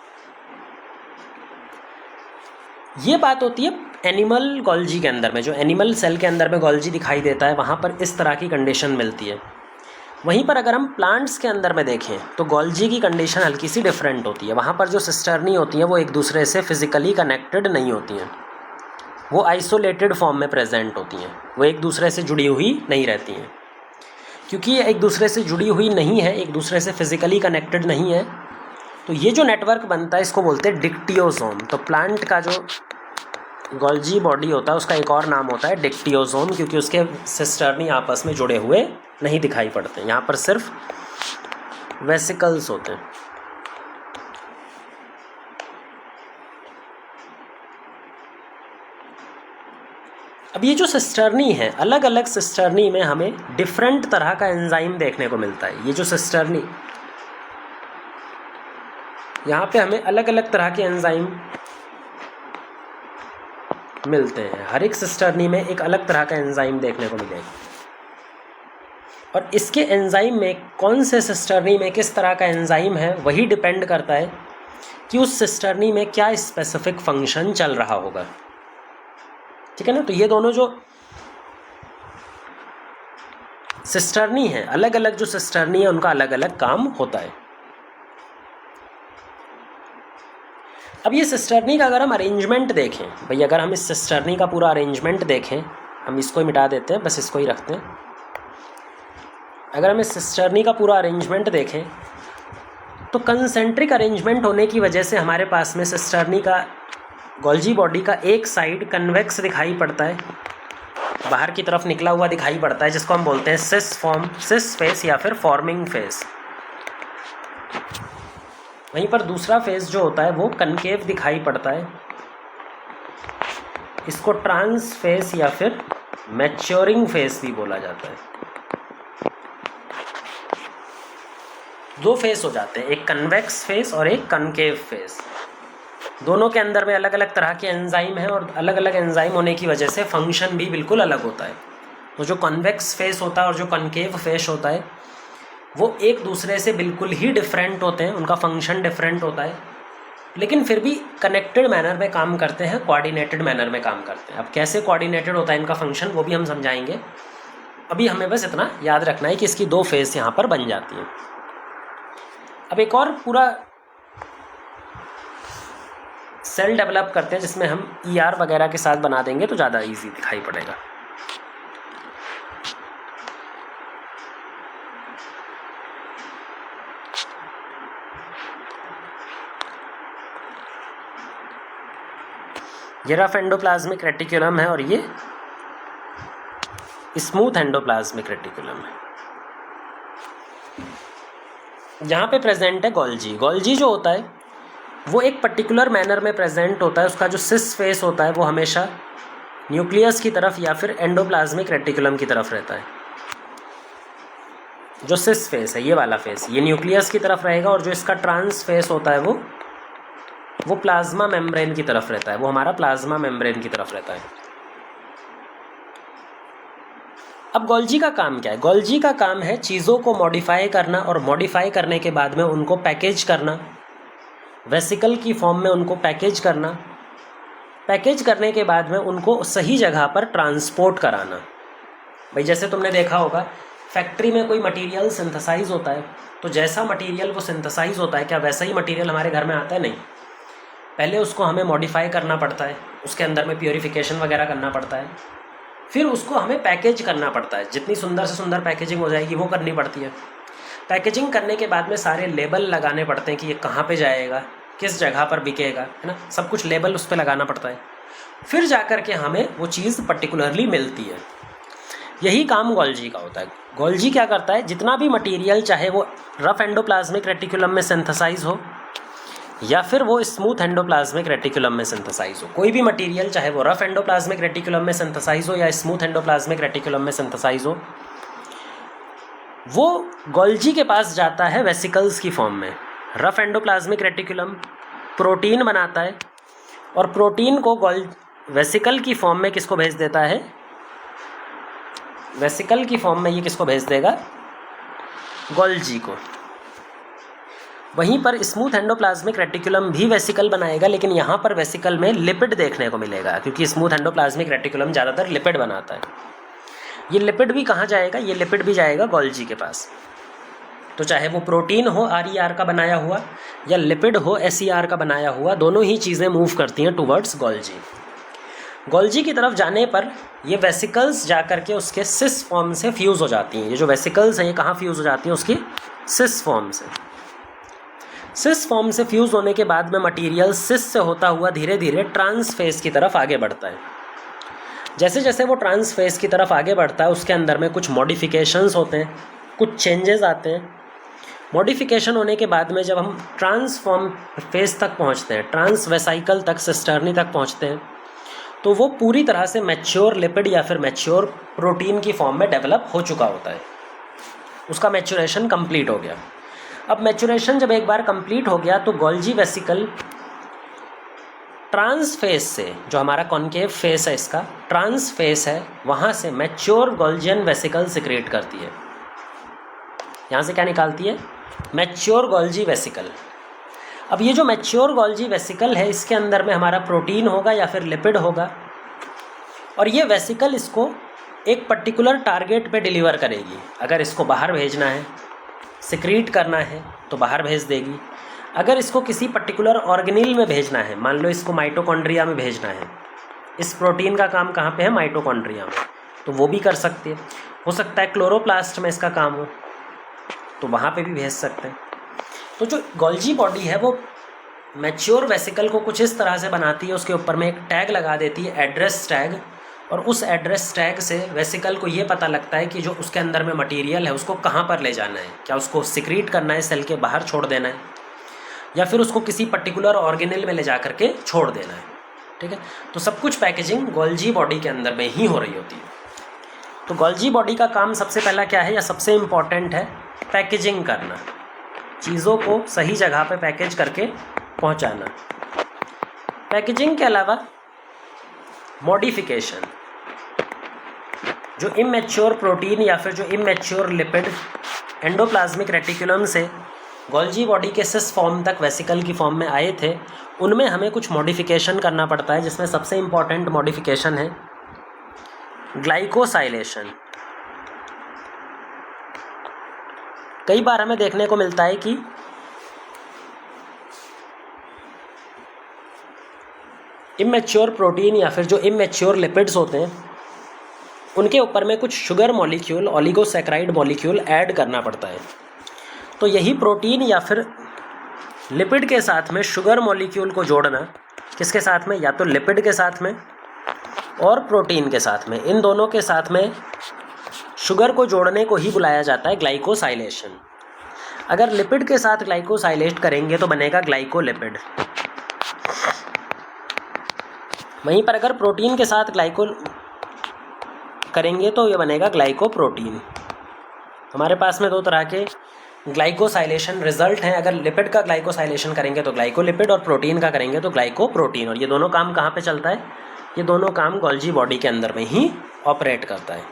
Speaker 1: ये बात होती है एनिमल गोल्जी के अंदर में। जो एनिमल सेल के अंदर में गोल्जी दिखाई देता है वहाँ पर इस तरह की कंडीशन मिलती है। वहीं पर अगर हम प्लांट्स के अंदर में देखें तो गोल्जी की कंडीशन हल्की सी डिफरेंट होती है। वहाँ पर जो सिस्टर्नी होती हैं वो एक दूसरे से फिजिकली कनेक्टेड नहीं होती हैं, वो आइसोलेटेड फॉर्म में प्रेजेंट होती हैं, वो एक दूसरे से जुड़ी हुई नहीं रहती हैं। क्योंकि ये एक दूसरे से जुड़ी हुई नहीं है, एक दूसरे से फिजिकली कनेक्टेड नहीं है, तो ये जो नेटवर्क बनता है इसको बोलते हैं डिक्टियोसोम। तो प्लांट का जो गोल्जी बॉडी होता है उसका एक और नाम होता है डिक्टियोसोम, क्योंकि उसके सिस्टर्नी आपस में जुड़े हुए नहीं दिखाई पड़ते। यहाँ पर सिर्फ वेसिकल्स होते हैं। अब ये जो सिस्टर्नी है, अलग अलग सिस्टर्नी में हमें डिफरेंट तरह का एंजाइम देखने को मिलता है। ये जो सिस्टर्नी, यहाँ पे हमें अलग अलग तरह के एंजाइम मिलते हैं। हर एक सिस्टर्नी में एक अलग तरह का एंजाइम देखने को मिलेगा और इसके एंजाइम में कौन से सिस्टर्नी में किस तरह का एंजाइम है वही डिपेंड करता है कि उस सिस्टर्नी में क्या स्पेसिफिक फंक्शन चल रहा होगा। ठीक है ना। तो ये दोनों जो सिस्टर्नी है, अलग अलग जो सिस्टर्नी है उनका अलग अलग काम होता है। अब ये सिस्टर्नी का अगर हम अरेंजमेंट देखें भाई, अगर हम इस सिस्टर्नी का पूरा अरेंजमेंट देखें, हम इसको ही मिटा देते हैं, बस इसको ही रखते हैं। अगर हम इस सिस्टर्नी का पूरा अरेंजमेंट देखें तो कंसेंट्रिक अरेंजमेंट होने की वजह से हमारे पास में सिस्टर्नी का गोल्जी बॉडी का एक साइड कन्वेक्स दिखाई पड़ता है, बाहर की तरफ निकला हुआ दिखाई पड़ता है, जिसको हम बोलते हैं सिस फेस या फिर फॉर्मिंग फेस। वहीं पर दूसरा फेस जो होता है वो कनकेव दिखाई पड़ता है, इसको ट्रांस फेस या फिर मैच्योरिंग फेस भी बोला जाता है। दो फेस हो जाते हैं, एक कन्वेक्स फेस और एक कनकेव फेस। दोनों के अंदर में अलग अलग तरह के एंजाइम हैं और अलग अलग एंजाइम होने की वजह से फंक्शन भी बिल्कुल अलग होता है। तो जो कन्वेक्स फेस होता है और जो कनकेव फेस होता है वो एक दूसरे से बिल्कुल ही डिफरेंट होते हैं, उनका फंक्शन डिफरेंट होता है, लेकिन फिर भी कनेक्टेड मैनर में काम करते हैं, कोऑर्डिनेटेड मैनर में काम करते हैं। अब कैसे कोऑर्डिनेटेड होता है इनका फंक्शन वो भी हम समझाएंगे। अभी हमें बस इतना याद रखना है कि इसकी दो फेस यहाँ पर बन जाती हैं। अब एक और पूरा सेल डेवलप करते हैं जिसमें हम ER वगैरह के साथ बना देंगे तो ज़्यादा इजी दिखाई पड़ेगा। ये रफ एंडोप्लाज्मिक रेटिकुलम है और ये स्मूथ एंडोप्लाज्मिक रेटिकुलम है। जहाँ पे प्रेजेंट है गोल्जी। गोल्जी जो होता है वो एक पर्टिकुलर मैनर में प्रेजेंट होता है। उसका जो सिस फेस होता है वो हमेशा न्यूक्लियस की तरफ या फिर एंडोप्लाज्मिक रेटिकुलम की तरफ रहता है। जो सिस फेस है ये वाला फेस, ये न्यूक्लियस की तरफ रहेगा, और जो इसका ट्रांस फेस होता है वो प्लाज्मा मेम्ब्रेन की तरफ रहता है, वो हमारा प्लाज्मा मेम्ब्रेन की तरफ रहता है। अब गोल्जी का काम क्या है? गोल्जी का काम है चीज़ों को मॉडिफाई करना और मॉडिफाई करने के बाद में उनको पैकेज करना, वेसिकल की फॉर्म में उनको पैकेज करना, पैकेज करने के बाद में उनको सही जगह पर ट्रांसपोर्ट कराना। भाई जैसे तुमने देखा होगा फैक्ट्री में कोई मटेरियल सिंथेसाइज होता है, तो जैसा मटेरियल वो सिंथेसाइज होता है क्या वैसा ही मटेरियल हमारे घर में आता है? नहीं, पहले उसको हमें मॉडिफाई करना पड़ता है, उसके अंदर में प्योरीफिकेशन वगैरह करना पड़ता है, फिर उसको हमें पैकेज करना पड़ता है। जितनी सुंदर से सुंदर पैकेजिंग हो जाएगी वो करनी पड़ती है। पैकेजिंग करने के बाद में सारे लेबल लगाने पड़ते हैं कि ये कहाँ पे जाएगा, किस जगह पर बिकेगा, है ना, सब कुछ लेबल उस पर लगाना पड़ता है। फिर जा कर के हमें वो चीज़ पर्टिकुलरली मिलती है। यही काम गोल्जी का होता है। गोल्जी क्या करता है, जितना भी मटेरियल चाहे वो रफ एंडोप्लाज्मिक रेटिकुलम में सिंथेसाइज हो या फिर वो स्मूथ एंडोप्लाज्मिक रेटिकुलम में सिंथेसाइज हो, कोई भी मटेरियल चाहे वो रफ एंडोप्लाज्मिक रेटिकुलम में सिंथेसाइज हो या स्मूथ एंडोप्लाज्मिक रेटिकुलम में सिंथेसाइज हो, वो गोल्जी के पास जाता है वेसिकल्स की फॉर्म में। रफ एंडोप्लाज्मिक रेटिकुलम प्रोटीन बनाता है और प्रोटीन को वेसिकल की फॉर्म में किसको भेज देता है? वेसिकल की फॉर्म में ये किसको भेज देगा? गोल्जी को। वहीं पर स्मूथ एंडोप्लाज्मिक रेटिकुलम भी वेसिकल बनाएगा, लेकिन यहाँ पर वेसिकल में लिपिड देखने को मिलेगा, क्योंकि स्मूथ एंडोप्लाज्मिक रेटिकुलम ज़्यादातर लिपिड बनाता है। ये लिपिड भी कहाँ जाएगा? ये लिपिड भी जाएगा गोल्जी के पास। तो चाहे वो प्रोटीन हो RER का बनाया हुआ या लिपिड हो SER का बनाया हुआ, दोनों ही चीज़ें मूव करती हैं टुवर्ड्स गोल्जी। गोल्जी की तरफ जाने पर ये वेसिकल्स जा कर के उसके सिस फॉर्म से फ्यूज़ हो जाती हैं। ये जो वेसिकल्स हैं ये कहाँ फ्यूज़ हो जाती हैं? उसकी सिस फॉर्म से। सिस फॉर्म से फ्यूज़ होने के बाद में मटेरियल सिस से होता हुआ धीरे धीरे ट्रांस फेस की तरफ आगे बढ़ता है। जैसे जैसे वो ट्रांस फेस की तरफ आगे बढ़ता है उसके अंदर में कुछ मॉडिफिकेशंस होते हैं, कुछ चेंजेस आते हैं। मॉडिफिकेशन होने के बाद में जब हम ट्रांसफॉर्म फेस तक पहुंचते हैं, ट्रांस वेसाइकल तक, सिस्टर्नी तक पहुंचते हैं, तो वो पूरी तरह से मैच्योर लिपिड या फिर मैच्योर प्रोटीन की फॉर्म में डेवलप हो चुका होता है। उसका मैच्योरेशन कंप्लीट हो गया। अब मैच्योरेशन जब एक बार कंप्लीट हो गया तो गोल्जी वेसिकल ट्रांस फेस से, जो हमारा कॉन्केव फेस है इसका ट्रांस फेस है, वहाँ से मैच्योर गोल्जियन वेसिकल सिक्रेट करती है। यहाँ से क्या निकालती है? Mature Golgi vesicle. अब ये जो मैच्योर गोल्जी वेसिकल है इसके अंदर में हमारा प्रोटीन होगा या फिर लिपिड होगा, और ये वेसिकल इसको एक पर्टिकुलर टारगेट पे डिलीवर करेगी। अगर इसको बाहर भेजना है, सिक्रीट करना है तो बाहर भेज देगी। अगर इसको किसी पर्टिकुलर ऑर्गेनील में भेजना है, मान लो इसको माइटोकॉन्ड्रिया में भेजना है, इस प्रोटीन का काम कहाँ पे है, माइटोकॉन्ड्रिया में, तो वो भी कर सकती है। हो सकता है क्लोरोप्लास्ट में इसका काम हो, तो वहाँ पे भी भेज सकते हैं। तो जो गोल्जी बॉडी है वो मैच्योर वेसिकल को कुछ इस तरह से बनाती है, उसके ऊपर में एक टैग लगा देती है, एड्रेस टैग, और उस एड्रेस टैग से वेसिकल को ये पता लगता है कि जो उसके अंदर में मटेरियल है उसको कहाँ पर ले जाना है, क्या उसको सिक्रीट करना है, सेल के बाहर छोड़ देना है, या फिर उसको किसी पर्टिकुलर ऑर्गेनेल में ले जा करके छोड़ देना है। ठीक है, तो सब कुछ पैकेजिंग गोल्जी बॉडी के अंदर में ही हो रही होती है। तो गोल्जी बॉडी का काम सबसे पहला क्या है, या सबसे इम्पॉर्टेंट है, पैकेजिंग करना, चीज़ों को सही जगह पे पैकेज करके पहुंचाना। पैकेजिंग के अलावा मॉडिफिकेशन, जो इमैच्योर प्रोटीन या फिर जो इमैच्योर लिपिड एंडोप्लाज्मिक रेटिकुलम से गोल्जी बॉडी के सिस फॉर्म तक वेसिकल की फॉर्म में आए थे, उनमें हमें कुछ मॉडिफिकेशन करना पड़ता है, जिसमें सबसे इम्पॉर्टेंट मॉडिफिकेशन है ग्लाइकोसाइलेशन। कई बार हमें देखने को मिलता है कि इमैच्योर प्रोटीन या फिर जो इमैच्योर लिपिड्स होते हैं उनके ऊपर में कुछ sugar molecule, oligosaccharide molecule add करना पड़ता है। तो यही प्रोटीन या फिर लिपिड के साथ में शुगर मॉलिक्यूल को जोड़ना, किसके साथ में, या तो लिपिड के साथ में और प्रोटीन के साथ में, इन दोनों के साथ में शुगर को जोड़ने को ही बुलाया जाता है ग्लाइकोसाइलेशन। अगर लिपिड के साथ ग्लाइकोसाइलेट करेंगे तो बनेगा ग्लाइकोलिपिड, वहीं पर अगर प्रोटीन के साथ ग्लाइको करेंगे तो ये बनेगा ग्लाइकोप्रोटीन। हमारे पास में दो तरह के ग्लाइकोसाइलेशन रिजल्ट हैं। अगर लिपिड का ग्लाइकोसाइलेशन करेंगे तो ग्लाइकोलिपिड, और प्रोटीन का करेंगे तो ग्लाइकोप्रोटीन। और ये दोनों काम कहाँ पे चलता है, ये दोनों काम गोल्जी बॉडी के अंदर में ही ऑपरेट करता है।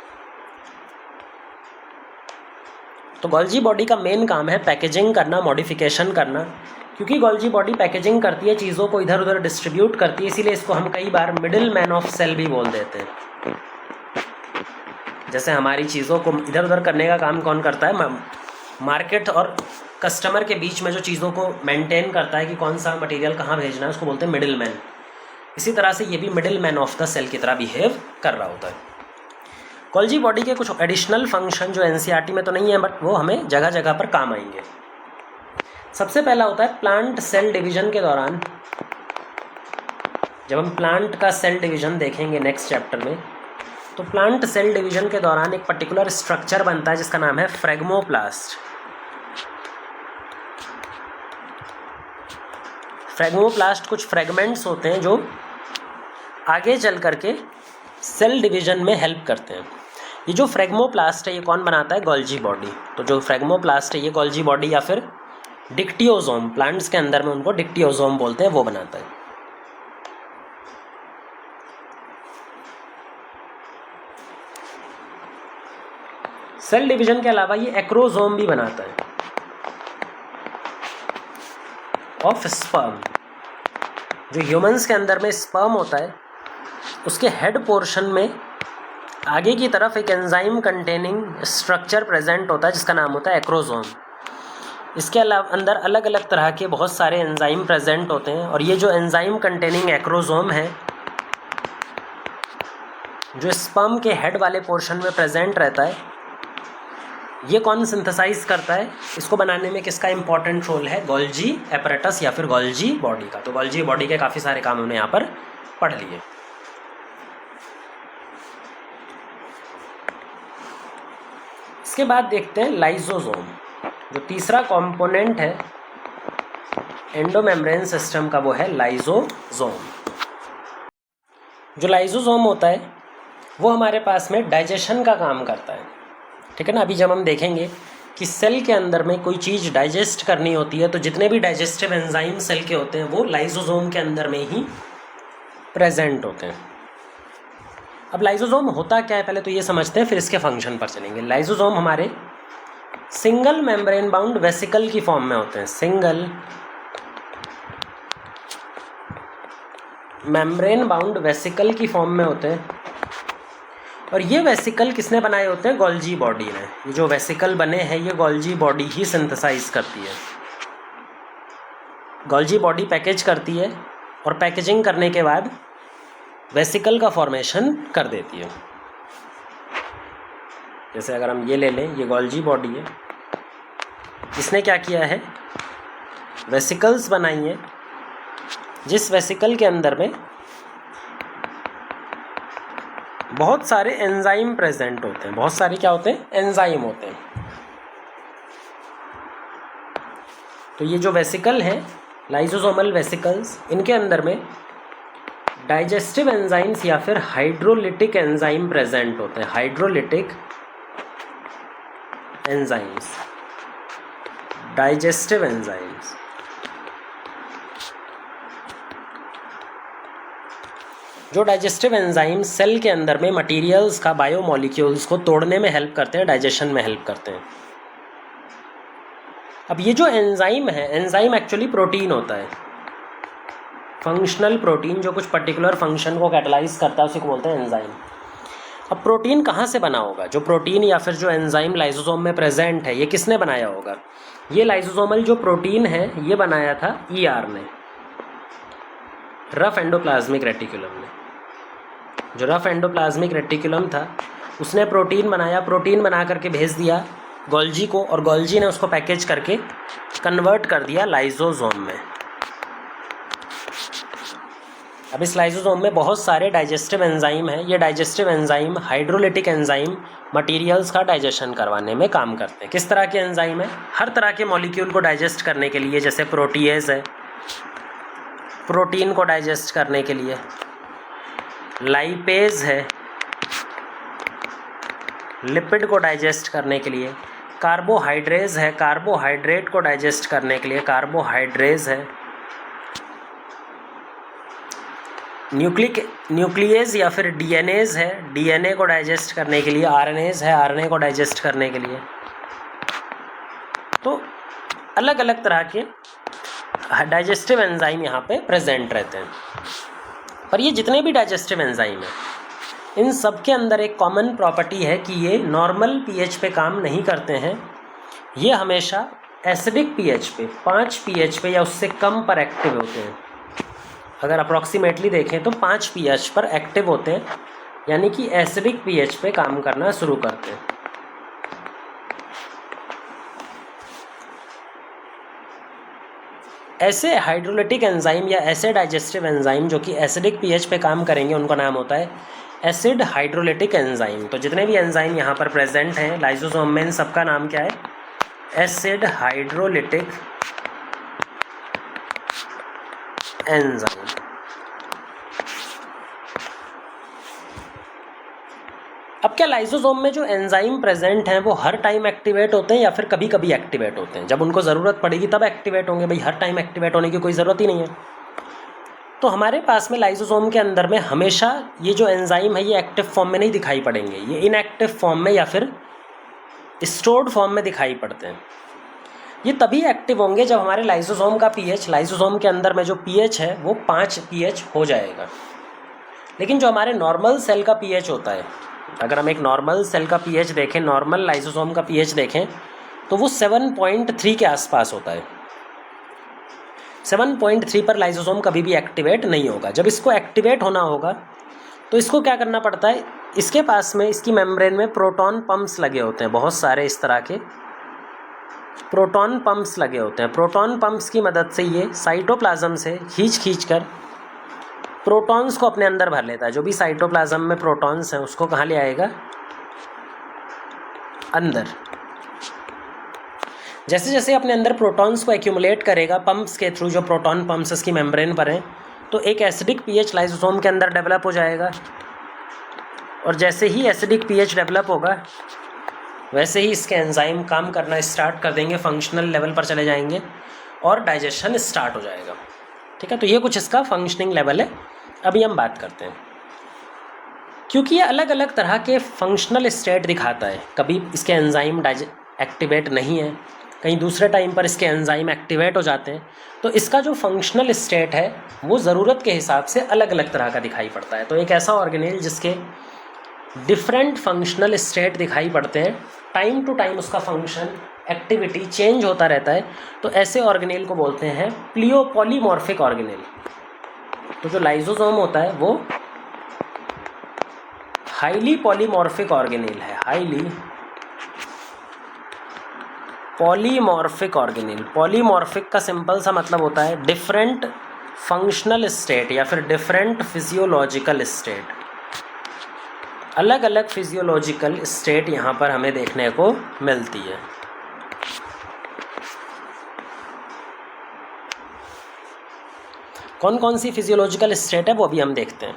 Speaker 1: तो गोल्जी बॉडी का मेन काम है पैकेजिंग करना, मॉडिफिकेशन करना, क्योंकि गोल्जी बॉडी पैकेजिंग करती है, चीज़ों को इधर उधर डिस्ट्रीब्यूट करती है, इसीलिए इसको हम कई बार मिडिल मैन ऑफ सेल भी बोल देते हैं। जैसे हमारी चीज़ों को इधर उधर करने का काम कौन करता है, मार्केट और कस्टमर के बीच में जो चीज़ों को मेंटेन करता है कि कौन सा मटेरियल कहाँ भेजना है, उसको बोलते हैं मिडिल मैन। इसी तरह से ये भी middle man of the cell की तरह बिहेव कर रहा होता है। गोल्जी बॉडी के कुछ एडिशनल फंक्शन जो एनसीईआरटी में तो नहीं है, बट वो हमें जगह जगह पर काम आएंगे। सबसे पहला होता है प्लांट सेल डिवीजन के दौरान, जब हम प्लांट का सेल डिवीजन देखेंगे नेक्स्ट चैप्टर में, तो प्लांट सेल डिवीजन के दौरान एक पर्टिकुलर स्ट्रक्चर बनता है जिसका नाम है फ्रेगमोप्लास्ट। फ्रेगमोप्लास्ट कुछ फ्रेगमेंट्स होते हैं जो आगे चल करके सेल डिवीजन में हेल्प करते हैं। ये जो फ्रेगमोप्लास्ट है ये कौन बनाता है, गोल्जी बॉडी। तो जो फ्रेगमोप्लास्ट है ये गोल्जी बॉडी या फिर डिक्टियोजोम, प्लांट्स के अंदर में उनको डिक्टियोजोम बोलते हैं, वो बनाता है। सेल डिवीजन के अलावा ये एक्रोजोम भी बनाता है ऑफ स्पर्म। जो ह्यूमंस के अंदर में स्पर्म होता है उसके हेड पोर्शन में आगे की तरफ एक एंजाइम कंटेनिंग स्ट्रक्चर प्रेजेंट होता है जिसका नाम होता है एक्रोजोम। इसके अलावा अंदर अलग अलग तरह के बहुत सारे एंजाइम प्रेजेंट होते हैं, और ये जो एंजाइम कंटेनिंग एक्रोजोम है जो स्पर्म के हेड वाले पोर्शन में प्रेजेंट रहता है, ये कौन सिंथेसाइज करता है, इसको बनाने में किसका इंपॉर्टेंट रोल है, गोल्जी एपरेटस या फिर गोल्जी बॉडी का। तो गोल्जी बॉडी के काफ़ी सारे काम हमने यहाँ पर पढ़ लिए। इसके बाद देखते हैं लाइसोसोम, जो तीसरा कंपोनेंट है एंडोमेम्ब्रेन सिस्टम का, वो है लाइसोसोम। जो लाइसोसोम होता है वो हमारे पास में डाइजेशन का काम करता है, ठीक है ना। अभी जब हम देखेंगे कि सेल के अंदर में कोई चीज़ डाइजेस्ट करनी होती है तो जितने भी डाइजेस्टिव एंजाइम सेल के होते हैं वो लाइसोसोम के अंदर में ही प्रेजेंट होते हैं। अब लाइसोसोम होता क्या है पहले तो ये समझते हैं, फिर इसके फंक्शन पर चलेंगे। लाइसोसोम हमारे सिंगल मेम्ब्रेन बाउंड वेसिकल की फॉर्म में होते हैं, सिंगल मेम्ब्रेन बाउंड वेसिकल की फॉर्म में होते हैं। और ये वेसिकल किसने बनाए होते हैं, गोल्जी बॉडी ने। ये जो वेसिकल बने हैं ये गोल्जी बॉडी ही सिंथेसाइज करती है। गोल्जी बॉडी पैकेज करती है और पैकेजिंग करने के बाद वेसिकल का फॉर्मेशन कर देती है। जैसे अगर हम ये ले लें, ये गोल्जी बॉडी है, इसने क्या किया है, वेसिकल्स बनाई हैं, जिस वेसिकल के अंदर में बहुत सारे एंजाइम प्रेजेंट होते हैं। बहुत सारे क्या होते हैं, एंजाइम होते हैं। तो ये जो वेसिकल है, लाइसोसोमल वेसिकल्स, इनके अंदर में डाइजेस्टिव एंजाइम्स या फिर हाइड्रोलिटिक एंजाइम प्रेजेंट होते हैं। Hydrolytic enzymes, digestive enzymes. जो डाइजेस्टिव एंजाइम सेल के अंदर में मटेरियल्स का, बायोमोलिक्यूल्स को तोड़ने में हेल्प करते हैं, डाइजेशन में हेल्प करते हैं। अब ये जो एंजाइम है, एंजाइम एक्चुअली प्रोटीन होता है, फंक्शनल प्रोटीन, जो कुछ पर्टिकुलर फंक्शन को कैटलाइज करता है, उसी को बोलते हैं एंजाइम। अब प्रोटीन कहाँ से बना होगा? जो प्रोटीन या फिर जो एंजाइम लाइसोसोम में प्रेजेंट है, ये किसने बनाया होगा? ये लाइसोसोमल जो प्रोटीन है, ये बनाया था ईआर ने, रफ एंडोप्लाज्मिक रेटिकुलम ने। जो रफ एंडोप्लाज्मिक रेटिकुलम था, उसने प्रोटीन बनाया, प्रोटीन बना करके भेज दिया गोल्जी को, और गोल्जी ने उसको पैकेज करके कन्वर्ट कर दिया लाइसोसोम में। अब इस लाइसोसोम में बहुत सारे डाइजेस्टिव एंजाइम हैं। ये digestive enzyme, hydrolytic enzyme, materials का डाइजेशन करवाने में काम करते हैं। किस तरह के एंजाइम है? हर तरह के मॉलिक्यूल को डाइजेस्ट करने के लिए, जैसे प्रोटीएज है, प्रोटीन को डाइजेस्ट करने के लिए, लाइपेज है, लिपिड को डाइजेस्ट करने के लिए, कार्बोहाइड्रेज है, कार्बोहाइड्रेट को डाइजेस्ट करने के लिए कार्बोहाइड्रेज है, न्यूक्लियस या फिर डीएनएज है, डीएनए को डाइजेस्ट करने के लिए, आरएनएज है, आरएनए को डाइजेस्ट करने के लिए। तो अलग अलग तरह के डाइजेस्टिव एंजाइम यहाँ पे प्रेजेंट रहते हैं। पर ये जितने भी डाइजेस्टिव एंजाइम हैं, इन सब के अंदर एक कॉमन प्रॉपर्टी है कि ये नॉर्मल पीएच पे काम नहीं करते हैं। ये हमेशा एसिडिक पीएच पे, 5 पीएच पे या उससे कम पर एक्टिव होते हैं। अगर अप्रॉक्सीमेटली देखें तो 5 पीएच पर एक्टिव होते हैं, यानी कि एसिडिक पीएच पे काम करना शुरू करते हैं। ऐसे हाइड्रोलिटिक एंजाइम या ऐसे डाइजेस्टिव एंजाइम जो कि एसिडिक पीएच पे काम करेंगे, उनका नाम होता है एसिड हाइड्रोलिटिक एंजाइम। तो जितने भी एंजाइम यहाँ पर प्रेजेंट हैं लाइसोसोम में, इन सबका नाम क्या है? Acid hydrolytic enzyme. अब क्या लाइसोसोम में जो एंजाइम प्रेजेंट हैं वो हर टाइम एक्टिवेट होते हैं या फिर कभी कभी एक्टिवेट होते हैं? जब उनको ज़रूरत पड़ेगी तब एक्टिवेट होंगे, भाई हर टाइम एक्टिवेट होने की कोई ज़रूरत ही नहीं है। तो हमारे पास में लाइसोसोम के अंदर में हमेशा ये जो एंजाइम है, ये एक्टिव फॉर्म में नहीं दिखाई पड़ेंगे, ये इनएक्टिव फॉर्म में या फिर स्टोर्ड फॉर्म में दिखाई पड़ते हैं। ये तभी एक्टिव होंगे जब हमारे लाइसोसोम का पीएच, लाइसोसोम के अंदर में जो पीएच है वो 5 पीएच हो जाएगा। लेकिन जो हमारे नॉर्मल सेल का पीएच होता है, अगर हम एक नॉर्मल सेल का पीएच देखें, नॉर्मल लाइसोसोम का पीएच देखें, तो वो 7.3 के आसपास होता है। 7.3 पर लाइसोसोम कभी भी एक्टिवेट नहीं होगा। जब इसको एक्टिवेट होना होगा तो इसको क्या करना पड़ता है? इसके पास में, इसकी मेम्ब्रेन में प्रोटॉन पंप्स लगे होते हैं, बहुत सारे इस तरह के प्रोटॉन पंप्स लगे होते हैं। प्रोटॉन पंप्स की मदद से ये साइटोप्लाज्म से खींच कर प्रोटॉन्स को अपने अंदर भर लेता है। जो भी साइटोप्लाज्म में प्रोटॉन्स हैं उसको कहाँ ले आएगा? अंदर। जैसे जैसे अपने अंदर प्रोटॉन्स को एक्यूमुलेट करेगा पंप्स के थ्रू, जो प्रोटॉन पंप्स इसकी मेम्ब्रेन पर हैं, तो एक एसिडिक पीएच लाइसोसोम के अंदर डेवलप हो जाएगा। और जैसे ही एसिडिक पीएच डेवलप होगा, वैसे ही इसके एंजाइम काम करना स्टार्ट कर देंगे, फंक्शनल लेवल पर चले जाएंगे और डाइजेशन स्टार्ट हो जाएगा। ठीक है, तो ये कुछ इसका फंक्शनिंग लेवल है। अभी हम बात करते हैं, क्योंकि ये अलग अलग तरह के फंक्शनल स्टेट दिखाता है। कभी इसके एंजाइम एक्टिवेट नहीं है, कहीं दूसरे टाइम पर इसके एंजाइम एक्टिवेट हो जाते हैं। तो इसका जो फंक्शनल स्टेट है वो ज़रूरत के हिसाब से अलग अलग तरह का दिखाई पड़ता है। तो एक ऐसा ऑर्गेनेल जिसके डिफरेंट फंक्शनल स्टेट दिखाई पड़ते हैं, टाइम टू टाइम उसका फंक्शन एक्टिविटी चेंज होता रहता है, तो ऐसे ऑर्गेनेल को बोलते हैं पॉलीमॉर्फिक ऑर्गेनेल। तो जो लाइसोसोम होता है वो हाईली पॉलीमॉर्फिक ऑर्गेनेल है, हाईली पॉलीमॉर्फिक ऑर्गेनेल। पॉलीमॉर्फिक का सिंपल सा मतलब होता है डिफरेंट फंक्शनल स्टेट या फिर डिफरेंट फिजियोलॉजिकल स्टेट। अलग अलग फिजियोलॉजिकल स्टेट यहाँ पर हमें देखने को मिलती है। कौन कौन सी फिजियोलॉजिकल स्टेट है वो अभी हम देखते हैं।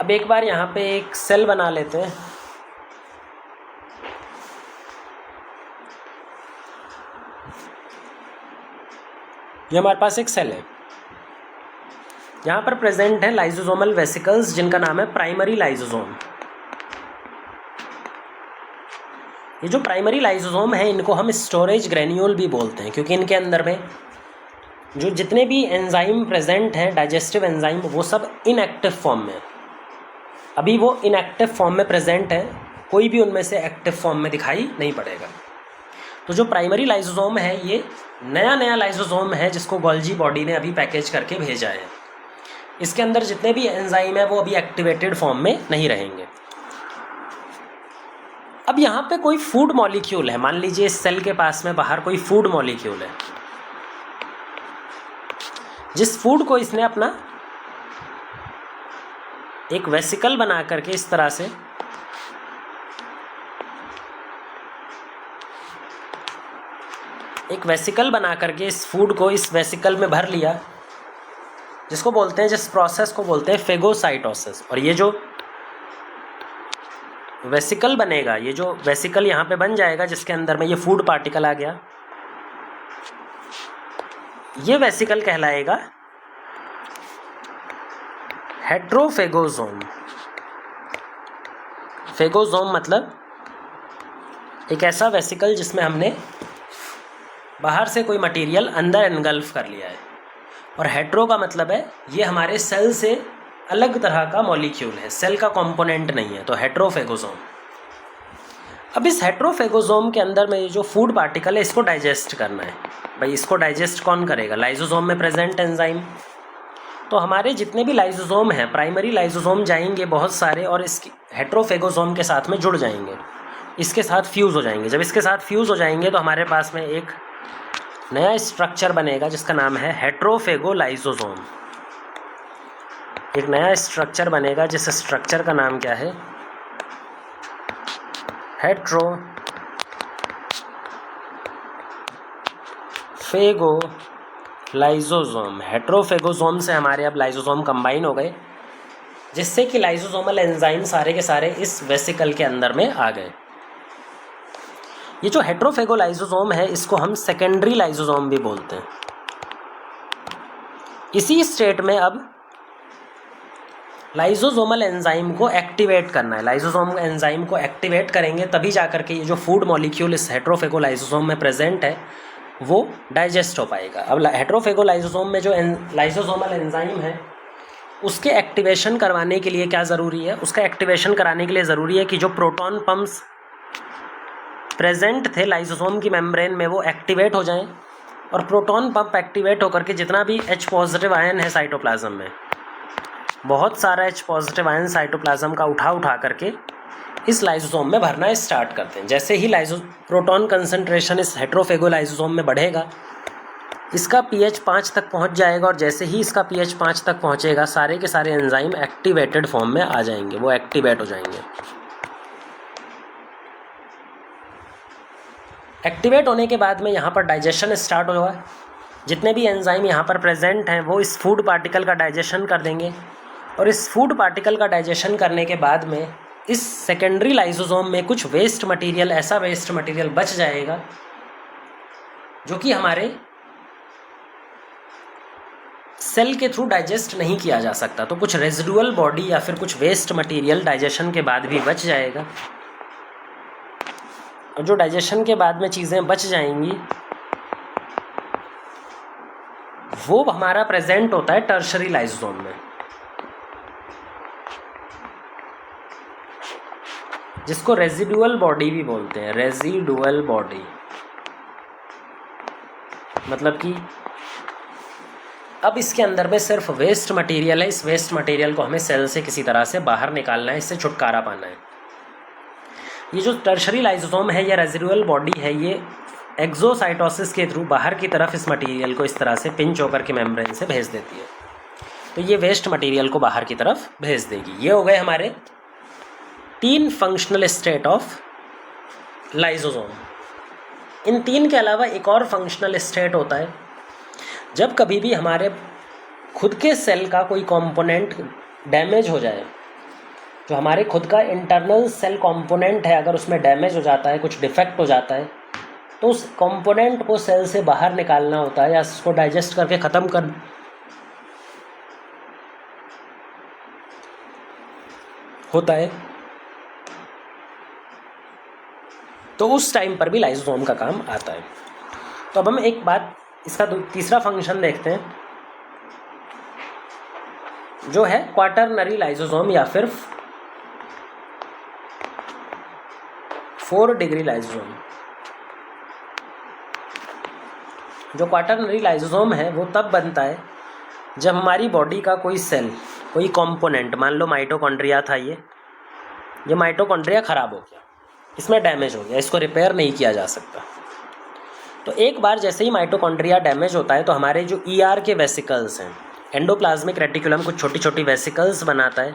Speaker 1: अब एक बार यहाँ पे एक सेल बना लेते हैं। ये हमारे पास एक सेल है, यहाँ पर प्रेजेंट है लाइसोसोमल वेसिकल्स जिनका नाम है प्राइमरी लाइसोसोम। ये जो प्राइमरी लाइसोसोम है इनको हम स्टोरेज ग्रेन्यूल भी बोलते हैं, क्योंकि इनके अंदर में जो जितने भी एंजाइम प्रेजेंट हैं, डाइजेस्टिव एंजाइम, वो सब इनएक्टिव फॉर्म में, अभी वो इनएक्टिव फॉर्म में प्रेजेंट है, कोई भी उनमें से एक्टिव फॉर्म में दिखाई नहीं पड़ेगा। तो जो प्राइमरी लाइसोसोम है ये नया लाइसोसोम है जिसको गोल्जी बॉडी ने अभी पैकेज करके भेजा है। इसके अंदर जितने भी एंजाइम है वो अभी एक्टिवेटेड फॉर्म में नहीं रहेंगे। अब यहाँ पे कोई फूड मॉलिक्यूल है, मान लीजिए इस सेल के पास में बाहर कोई फूड मॉलिक्यूल है, जिस फूड को इसने अपना एक वेसिकल बना करके इस तरह से एक वेसिकल बना करके इस फूड को इस वेसिकल में भर लिया, जिसको बोलते हैं, जिस प्रोसेस को बोलते हैं फेगोसाइटोसिस। और ये जो वेसिकल बनेगा, ये जो वेसिकल यहाँ पे बन जाएगा जिसके अंदर में ये फूड पार्टिकल आ गया, ये वेसिकल कहलाएगा हेट्रोफेगोसोम। फेगोसोम मतलब एक ऐसा वेसिकल जिसमें हमने बाहर से कोई मटेरियल अंदर एनगल्फ कर लिया है। और हेट्रो का मतलब है ये हमारे सेल से अलग तरह का मॉलिक्यूल है, सेल का कंपोनेंट नहीं है, तो हेट्रोफेगोसोम। अब इस हेट्रोफेगोसोम के अंदर में ये जो फूड पार्टिकल है इसको डाइजेस्ट करना है। भाई इसको डाइजेस्ट कौन करेगा? लाइसोसोम में प्रेजेंट एंजाइम। तो हमारे जितने भी लाइसोसोम हैं, प्राइमरी लाइसोसोम जाएंगे बहुत सारे और इसकी हेट्रोफेगोसोम के साथ में जुड़ जाएंगे, इसके साथ फ्यूज़ हो जाएंगे। जब इसके साथ फ्यूज़ हो जाएंगे तो हमारे पास में एक नया स्ट्रक्चर बनेगा जिसका नाम है हेट्रोफेगोलाइसोसोम। एक नया स्ट्रक्चर बनेगा जिस स्ट्रक्चर का नाम क्या है? हेट्रोफेगोलाइसोसोम। हेट्रोफेगोसोम से हमारे अब लाइसोसोम कंबाइन हो गए, जिससे कि लाइसोसोमल एंजाइम सारे के सारे इस वेसिकल के अंदर में आ गए। ये जो हेट्रोफेगोलाइसोसोम है इसको हम सेकेंडरी लाइसोसोम भी बोलते हैं। इसी स्टेट में अब लाइसोसोमल एंजाइम को एक्टिवेट करना है। लाइसोसोम एंजाइम को एक्टिवेट करेंगे तभी जा करके ये जो फूड मॉलिक्यूल इस हेट्रोफेगोलाइसोसोम में प्रेजेंट है वो डाइजेस्ट हो पाएगा। अब हेट्रोफेगोलाइसोसोम में जो लाइसोसोमल एंजाइम है उसके एक्टिवेशन करवाने के लिए क्या ज़रूरी है? उसका एक्टिवेशन कराने के लिए ज़रूरी है कि जो प्रोटॉन पम्प्स प्रेजेंट थे लाइसोसोम की मेम्ब्रेन में वो एक्टिवेट हो जाएं, और प्रोटॉन पंप एक्टिवेट होकर के जितना भी H पॉजिटिव आयन है साइटोप्लाज्म में, बहुत सारा H पॉजिटिव आयन साइटोप्लाज्म का उठा करके इस लाइसोसोम में भरना स्टार्ट करते हैं। जैसे ही प्रोटॉन कंसंट्रेशन इस हेट्रोफेगोलाइसोसोम में बढ़ेगा, इसका pH 5 तक पहुंच जाएगा, और जैसे ही इसका pH 5 तक पहुंचेगा सारे के सारे एंजाइम एक्टिवेटेड फॉर्म में आ जाएंगे, वो एक्टिवेट हो जाएंगे। एक्टिवेट होने के बाद में यहाँ पर डाइजेशन स्टार्ट होगा। जितने भी एंजाइम यहाँ पर प्रेजेंट हैं वो इस फूड पार्टिकल का डाइजेशन कर देंगे, और इस फूड पार्टिकल का डाइजेशन करने के बाद में इस सेकेंडरी लाइसोसोम में कुछ वेस्ट मटेरियल, ऐसा वेस्ट मटेरियल बच जाएगा जो कि हमारे सेल के थ्रू डाइजेस्ट नहीं किया जा सकता। तो कुछ रेजिडुअल बॉडी या फिर कुछ वेस्ट मटेरियल डाइजेशन के बाद भी बच जाएगा, और जो डाइजेशन के बाद में चीज़ें बच जाएंगी वो हमारा प्रेजेंट होता है टर्शरी लाइसोसोम में। जिसको रेजिडुअल बॉडी भी बोलते हैं। रेजिडुअल बॉडी मतलब कि अब इसके अंदर में सिर्फ वेस्ट मटेरियल है, इस वेस्ट मटेरियल को हमें सेल से किसी तरह से बाहर निकालना है, इससे छुटकारा पाना है। ये जो टर्शरी लाइसोसोम है या रेजिडुअल बॉडी है, ये एक्सोसाइटोसिस के थ्रू बाहर की तरफ इस मटेरियल को इस तरह से पिंच होकर के मेम्ब्रेन से भेज देती है, तो ये वेस्ट मटेरियल को बाहर की तरफ भेज देगी। ये हो गए हमारे 3 फंक्शनल स्टेट ऑफ लाइसोसोम। इन 3 के अलावा एक और फंक्शनल स्टेट होता है, जब कभी भी हमारे खुद के सेल का कोई कंपोनेंट डैमेज हो जाए, जो हमारे खुद का इंटरनल सेल कंपोनेंट है, अगर उसमें डैमेज हो जाता है, कुछ डिफेक्ट हो जाता है, तो उस कंपोनेंट को सेल से बाहर निकालना होता है या उसको डाइजेस्ट करके ख़त्म कर होता है, तो उस टाइम पर भी लाइसोसोम का काम आता है। तो अब हम एक बात, इसका तीसरा फंक्शन देखते हैं, जो है क्वाटरनरी लाइसोसोम या फिर 4 डिग्री लाइसोसोम। जो क्वाटरनरी लाइसोसोम है वो तब बनता है जब हमारी बॉडी का कोई सेल, कोई कंपोनेंट, मान लो माइटोकॉन्ड्रिया था, ये माइटोकॉन्ड्रिया ख़राब हो गया, इसमें डैमेज हो गया, इसको रिपेयर नहीं किया जा सकता। तो एक बार जैसे ही माइटोकॉन्ड्रिया डैमेज होता है तो हमारे जो ER के वेसिकल्स हैं, एंडोप्लाज्मिक रेटिकुलम कुछ छोटी छोटी वेसिकल्स बनाता है।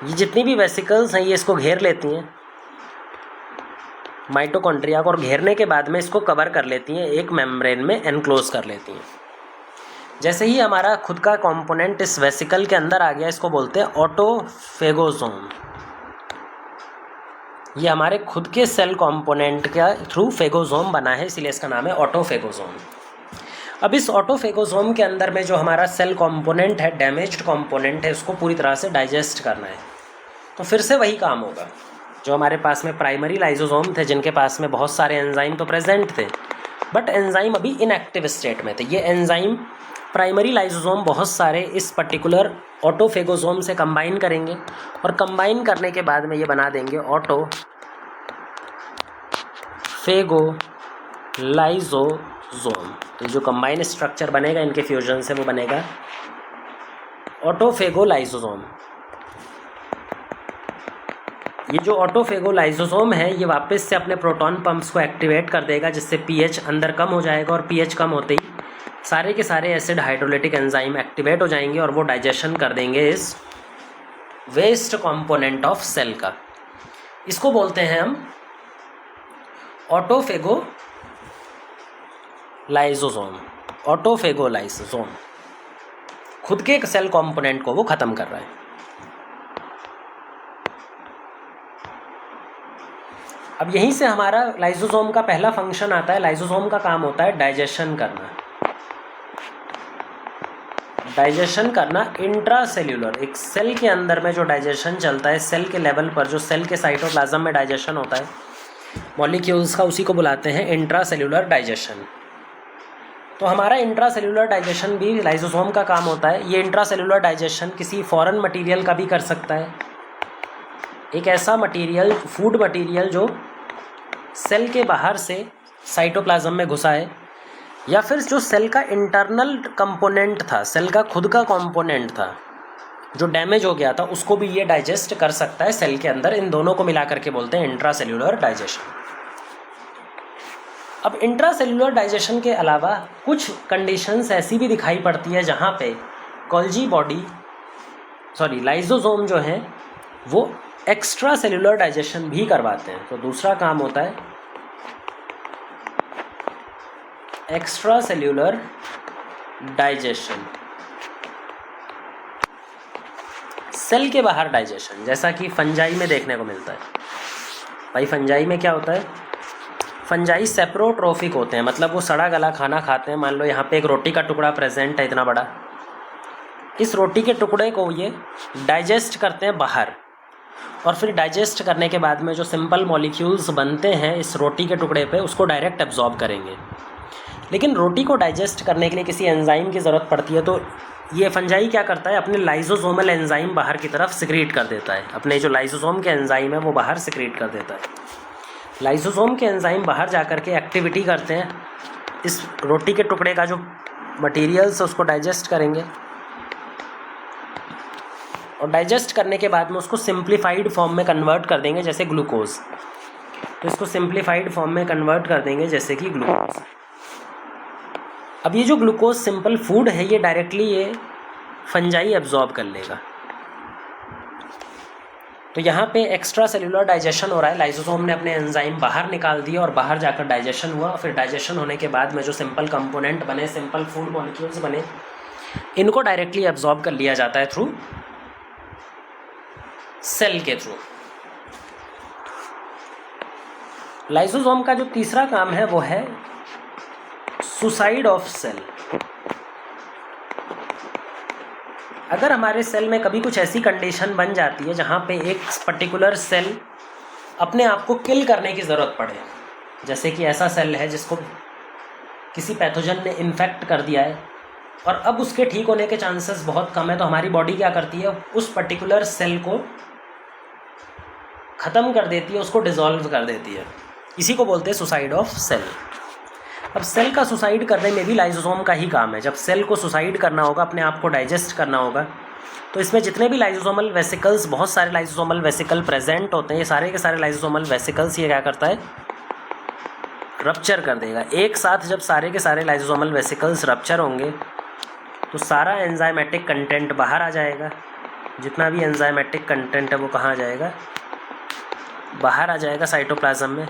Speaker 1: ये जितनी भी वेसिकल्स हैं ये इसको घेर लेती हैं माइटोकॉन्ड्रिया को, और घेरने के बाद में इसको कवर कर लेती हैं, एक मेम्ब्रेन में एनक्लोज कर लेती हैं। जैसे ही हमारा खुद का कंपोनेंट इस वेसिकल के अंदर आ गया, इसको बोलते हैं ऑटोफेगोसोम। ये हमारे खुद के सेल कंपोनेंट के थ्रू फेगोसोम बना है, इसीलिए इसका नाम है ऑटोफेगोसोम। अब इस ऑटोफेगोसोम के अंदर में जो हमारा सेल कंपोनेंट है, डैमेज्ड कंपोनेंट है, उसको पूरी तरह से डाइजेस्ट करना है। तो फिर से वही काम होगा, जो हमारे पास में प्राइमरी लाइसोसोम थे, जिनके पास में बहुत सारे एंजाइम तो प्रेजेंट थे, बट एंजाइम अभी इनएक्टिव स्टेट में थे। ये एंजाइम प्राइमरी लाइसोसोम बहुत सारे इस पर्टिकुलर ऑटोफेगोसोम से कंबाइन करेंगे, और कंबाइन करने के बाद में ये बना देंगे ऑटोफेगोलाइसोसोम। तो जो कंबाइन स्ट्रक्चर बनेगा इनके फ्यूजन से, वो बनेगा ऑटोफेगोलाइसोसोम। ये जो ऑटोफेगोलाइसोसोम है ये वापस से अपने प्रोटॉन पंप्स को एक्टिवेट कर देगा, जिससे पीएच अंदर कम हो जाएगा, और पीएच कम होते ही सारे के सारे एसिड हाइड्रोलिटिक एंजाइम एक्टिवेट हो जाएंगे और वो डाइजेशन कर देंगे इस वेस्ट कंपोनेंट ऑफ सेल का। इसको बोलते हैं हम ऑटोफेगोलाइसोसोम। ऑटोफेगोलाइसोसोम खुद के सेल कंपोनेंट को वो ख़त्म कर रहा है। अब यहीं से हमारा लाइसोसोम का पहला फंक्शन आता है। लाइसोसोम का काम होता है डाइजेशन करना। डाइजेशन करना इंट्रासेल्यूलर, एक सेल के अंदर में जो डाइजेशन चलता है, सेल के लेवल पर जो सेल के साइटोप्लाज्म में डाइजेशन होता है मॉलिक्यूल्स का, उसी को बुलाते हैं इंट्रासेल्यूलर डाइजेशन। तो हमारा इंट्रासेल्यूलर डाइजेशन भी लाइसोसोम का काम होता है। ये इंट्रासेल्यूलर डाइजेशन किसी फॉरेन मटेरियल का भी कर सकता है, एक ऐसा मटेरियल, फूड मटेरियल जो सेल के बाहर से साइटोप्लाज्म में घुसा है, या फिर जो सेल का इंटरनल कंपोनेंट था, सेल का खुद का कंपोनेंट था जो डैमेज हो गया था, उसको भी ये डाइजेस्ट कर सकता है सेल के अंदर। इन दोनों को मिला करके बोलते हैं इंट्रासेल्यूलर डाइजेशन। अब इंट्रासेल्यूलर डाइजेशन के अलावा कुछ कंडीशंस ऐसी भी दिखाई पड़ती है जहाँ पे लाइसोसोम जो हैं वो एक्स्ट्रा सेल्यूलर डाइजेशन भी करवाते हैं। तो दूसरा काम होता है एक्स्ट्रा सेल्यूलर डाइजेशन, सेल के बाहर डाइजेशन, जैसा कि फंजाई में देखने को मिलता है। भाई फंजाई में क्या होता है, फंजाई सेप्रोट्रोफिक होते हैं, मतलब वो सड़ा गला खाना खाते हैं। मान लो यहाँ पे एक रोटी का टुकड़ा प्रेजेंट है इतना बड़ा, इस रोटी के टुकड़े को ये डाइजेस्ट करते हैं बाहर, और फिर डाइजेस्ट करने के बाद में जो सिंपल मॉलिक्यूल्स बनते हैं इस रोटी के टुकड़े पे, उसको डायरेक्ट एब्जॉर्ब करेंगे। लेकिन रोटी को डाइजेस्ट करने के लिए किसी एंजाइम की ज़रूरत पड़ती है, तो ये फंजाई क्या करता है, अपने लाइसोसोमल एंजाइम बाहर की तरफ सिक्रीट कर देता है। अपने जो लाइसोसोम के एंजाइम है वो बाहर सिक्रीट कर देता है। लाइसोसोम के एंजाइम बाहर जा कर के एक्टिविटी करते हैं, इस रोटी के टुकड़े का जो मटेरियल्स है उसको डाइजेस्ट करेंगे, और डाइजेस्ट करने के बाद में उसको सिंप्लीफाइड फॉर्म में कन्वर्ट कर देंगे, जैसे ग्लूकोज। तो इसको सिंप्लीफाइड फॉर्म में कन्वर्ट कर देंगे जैसे कि ग्लूकोज। अब ये जो ग्लूकोज सिंपल फूड है, ये डायरेक्टली ये फंजाई एब्जॉर्ब कर लेगा। तो यहाँ पे एक्स्ट्रा सेलुलर डाइजेशन हो रहा है, लाइसोसोम ने अपने एंजाइम बाहर निकाल दिए और बाहर जाकर डाइजेशन हुआ। फिर डाइजेशन होने के बाद में जो सिंपल कंपोनेंट बने, सिंपल फूड मॉलिक्यूल्स बने, इनको डायरेक्टली एब्जॉर्ब कर लिया जाता है थ्रू सेल के थ्रू। लाइसोसोम का जो तीसरा काम है वो है सुसाइड ऑफ सेल। अगर हमारे सेल में कभी कुछ ऐसी कंडीशन बन जाती है जहाँ पे एक पर्टिकुलर सेल अपने आप को किल करने की ज़रूरत पड़े, जैसे कि ऐसा सेल है जिसको किसी पैथोजन ने इन्फेक्ट कर दिया है और अब उसके ठीक होने के चांसेस बहुत कम है, तो हमारी बॉडी क्या करती है, उस पर्टिकुलर सेल को ख़त्म कर देती है, उसको डिसॉल्व कर देती है। इसी को बोलते हैं सुसाइड ऑफ सेल। अब सेल का सुसाइड करने में भी लाइसोसोम का ही काम है। जब सेल को सुसाइड करना होगा, अपने आप को डाइजेस्ट करना होगा, तो इसमें जितने भी लाइसोसोमल वेसिकल्स, बहुत सारे लाइसोसोमल वेसिकल प्रेजेंट होते हैं, ये सारे के सारे लाइसोसोमल वेसिकल्स ये क्या करता है, रप्चर कर देगा। एक साथ जब सारे के सारे लाइसोसोमल वेसिकल्स रप्चर होंगे तो सारा एंजाइमेटिक कंटेंट बाहर आ जाएगा। जितना भी एंजाइमेटिक कंटेंट है वो कहाँ आ जाएगा, बाहर आ जाएगा साइटोप्लाज्म में।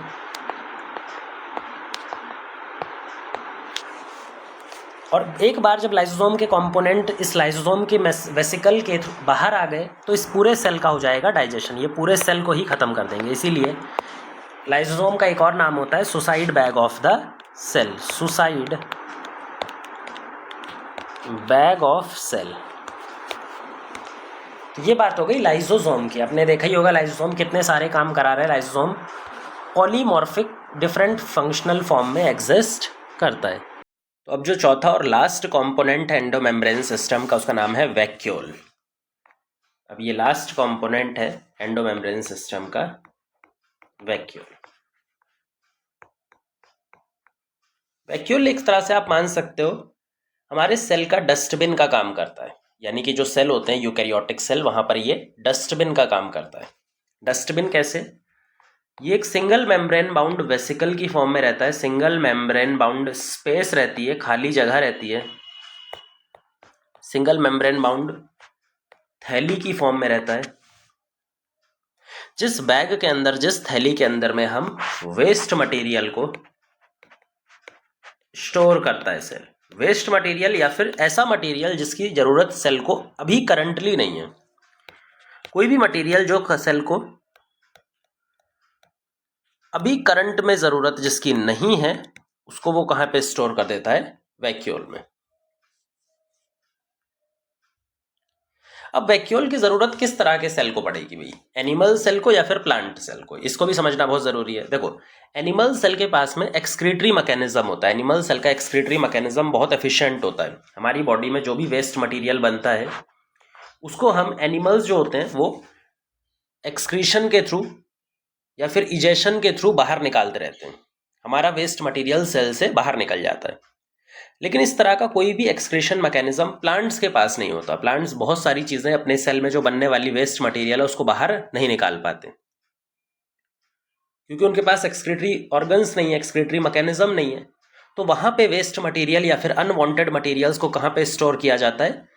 Speaker 1: और एक बार जब लाइसोसोम के कंपोनेंट इस लाइसोसोम के वेसिकल के बाहर आ गए तो इस पूरे सेल का हो जाएगा डाइजेशन, ये पूरे सेल को ही ख़त्म कर देंगे। इसीलिए लाइसोसोम का एक और नाम होता है suicide bag of the cell, suicide bag of cell. तो ये बात हो गई लाइसोसोम की। आपने देखा ही होगा लाइसोसोम कितने सारे काम करा रहा है। Lysosome polymorphic different functional form में एग्जिस्ट करता है। तो अब जो चौथा और लास्ट कंपोनेंट है एंडोमेम्ब्रेन सिस्टम का, उसका नाम है वैक्यूल। अब ये लास्ट कंपोनेंट है एंडोमेम्ब्रेन सिस्टम का, वैक्यूल। वैक्यूल एक तरह से आप मान सकते हो हमारे सेल का डस्टबिन का काम करता है। यानी कि जो सेल होते हैं यूकैरियोटिक सेल, वहां पर ये डस्टबिन का काम करता है। डस्टबिन कैसे, ये एक सिंगल मेम्ब्रेन बाउंड वेसिकल की फॉर्म में रहता है। सिंगल मेम्ब्रेन बाउंड स्पेस रहती है, खाली जगह रहती है। सिंगल मेम्ब्रेन बाउंड थैली की फॉर्म में रहता है, जिस बैग के अंदर, जिस थैली के अंदर में हम वेस्ट मटेरियल को स्टोर करता है सेल। वेस्ट मटेरियल या फिर ऐसा मटेरियल जिसकी ज़रूरत सेल को अभी करंटली नहीं है। कोई भी मटेरियल जो सेल को अभी करंट में ज़रूरत जिसकी नहीं है, उसको वो कहाँ पे स्टोर कर देता है, वैक्यूल में। अब वैक्यूल की ज़रूरत किस तरह के सेल को पड़ेगी भाई, एनिमल सेल को या फिर प्लांट सेल को, इसको भी समझना बहुत ज़रूरी है। देखो, एनिमल सेल के पास में एक्सक्रीटरी मैकेनिज्म होता है। एनिमल सेल का एक्सक्रीटरी मैकेनिज्म बहुत एफिशिएंट होता है। हमारी बॉडी में जो भी वेस्ट मटेरियल बनता है उसको हम, एनिमल्स जो होते हैं वो एक्सक्रीशन के थ्रू या फिर इजेशन के थ्रू बाहर निकालते रहते हैं। हमारा वेस्ट मटेरियल सेल से बाहर निकल जाता है। लेकिन इस तरह का कोई भी एक्सक्रीशन मैकेनिज्म प्लांट्स के पास नहीं होता। प्लांट्स बहुत सारी चीज़ें अपने सेल में जो बनने वाली वेस्ट मटेरियल है उसको बाहर नहीं निकाल पाते, क्योंकि उनके पास एक्सक्रीटरी ऑर्गन्स नहीं है, एक्सक्रीटरी मैकेनिज्म नहीं है। तो वहाँ पे वेस्ट मटेरियल या फिर अनवांटेड मटेरियल्स को कहाँ पे स्टोर किया जाता है,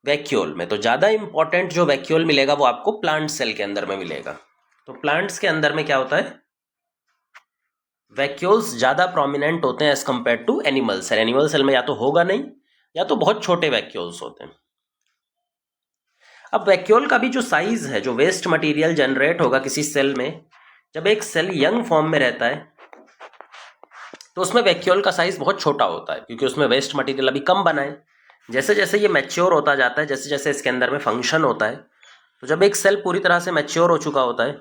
Speaker 1: वैक्यूल में। तो ज़्यादा इंपॉर्टेंट जो वैक्यूल मिलेगा वो आपको प्लांट सेल के अंदर में मिलेगा। तो प्लांट्स के अंदर में क्या होता है, वैक्यूल्स ज़्यादा प्रोमिनेंट होते हैं as compared to animal cell. Animal cell में या तो होगा नहीं या तो बहुत छोटे वैक्यूल्स होते हैं। अब वैक्यूल का भी जो साइज है, जो वेस्ट मटेरियल जनरेट होगा किसी सेल में, जब एक सेल यंग फॉर्म में रहता है तो उसमें वैक्यूल का साइज बहुत छोटा होता है, क्योंकि उसमें वेस्ट मटेरियल अभी कम बना है। जैसे जैसे ये मैच्योर होता जाता है, जैसे जैसे इसके अंदर में फंक्शन होता है, तो जब एक सेल पूरी तरह से मैच्योर हो चुका होता है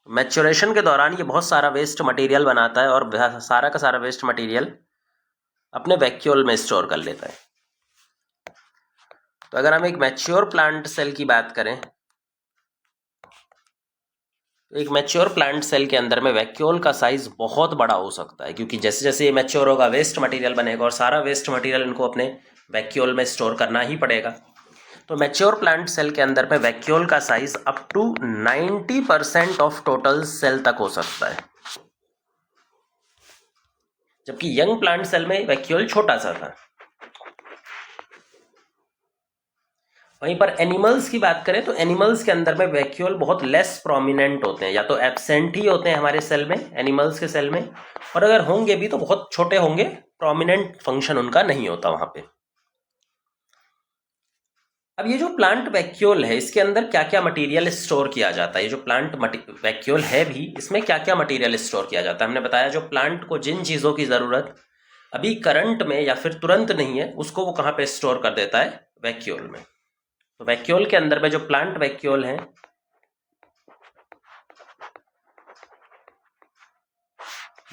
Speaker 1: मैच्योरेशन के दौरान ये बहुत सारा वेस्ट मटेरियल बनाता है और सारा का सारा वेस्ट मटेरियल अपने वैक्यूल में स्टोर कर लेता है। तो अगर हम एक मैच्योर प्लांट सेल की बात करें, तो एक मैच्योर प्लांट सेल के अंदर में वैक्यूल का साइज बहुत बड़ा हो सकता है, क्योंकि जैसे जैसे ये मैच्योर होगा वेस्ट मटेरियल बनेगा और सारा वेस्ट मटेरियल इनको अपने वैक्यूल में स्टोर करना ही पड़ेगा। तो मैच्योर प्लांट सेल के अंदर में वैक्यूल का size up to 90% of total cell तक हो सकता है, जबकि यंग प्लांट सेल में वैक्यूल छोटा सा था। वहीं पर एनिमल्स की बात करें तो एनिमल्स के अंदर में वैक्यूल बहुत लेस प्रोमिनेंट होते हैं, या तो एब्सेंट ही होते हैं हमारे सेल में, एनिमल्स के सेल में, और अगर होंगे भी तो बहुत छोटे होंगे, प्रोमिनेंट फंक्शन उनका नहीं होता वहां पे। अब ये जो प्लांट वैक्यूल है इसके अंदर क्या क्या मटेरियल स्टोर किया जाता है, ये जो प्लांट वैक्यूल है भी इसमें क्या क्या मटेरियल स्टोर किया जाता है। हमने बताया जो प्लांट को जिन चीज़ों की ज़रूरत अभी करंट में या फिर तुरंत नहीं है उसको वो कहाँ पे स्टोर कर देता है, वैक्यूल में। तो वैक्यूल के अंदर में जो प्लांट वैक्यूल है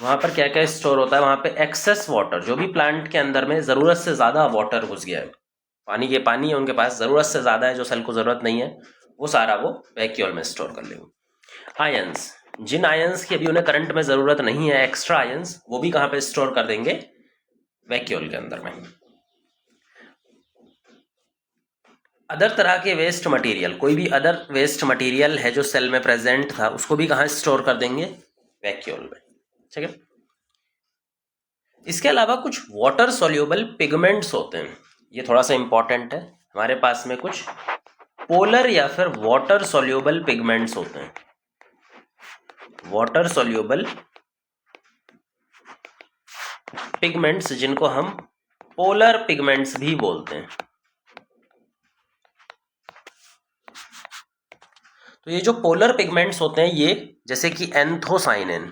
Speaker 1: वहां पर क्या क्या स्टोर होता है, वहां पे एक्सेस वाटर, जो भी प्लांट के अंदर में जरूरत से ज्यादा वाटर घुस गया है, पानी है उनके पास, जरूरत से ज्यादा है, जो सेल को जरूरत नहीं है वो सारा वो वैक्यूल में स्टोर कर लेंगे। आयंस, जिन आयंस की अभी उन्हें करंट में जरूरत नहीं है, एक्स्ट्रा आयंस, वो भी कहां पे स्टोर कर देंगे, वैक्यूल के अंदर में। अदर तरह के वेस्ट मटेरियल, कोई भी अदर वेस्ट मटेरियल है जो सेल में प्रेजेंट था उसको भी कहाँ स्टोर कर देंगे, वैक्यूल में। ठीक है। इसके अलावा कुछ वाटर सोल्यूबल पिगमेंट्स होते हैं, ये थोड़ा सा इंपॉर्टेंट है। हमारे पास में कुछ पोलर या फिर वाटर सोल्यूबल पिगमेंट्स होते हैं, वाटर सोल्यूबल पिगमेंट्स जिनको हम पोलर पिगमेंट्स भी बोलते हैं। तो ये जो पोलर पिगमेंट्स होते हैं ये जैसे कि एंथोसाइनिन,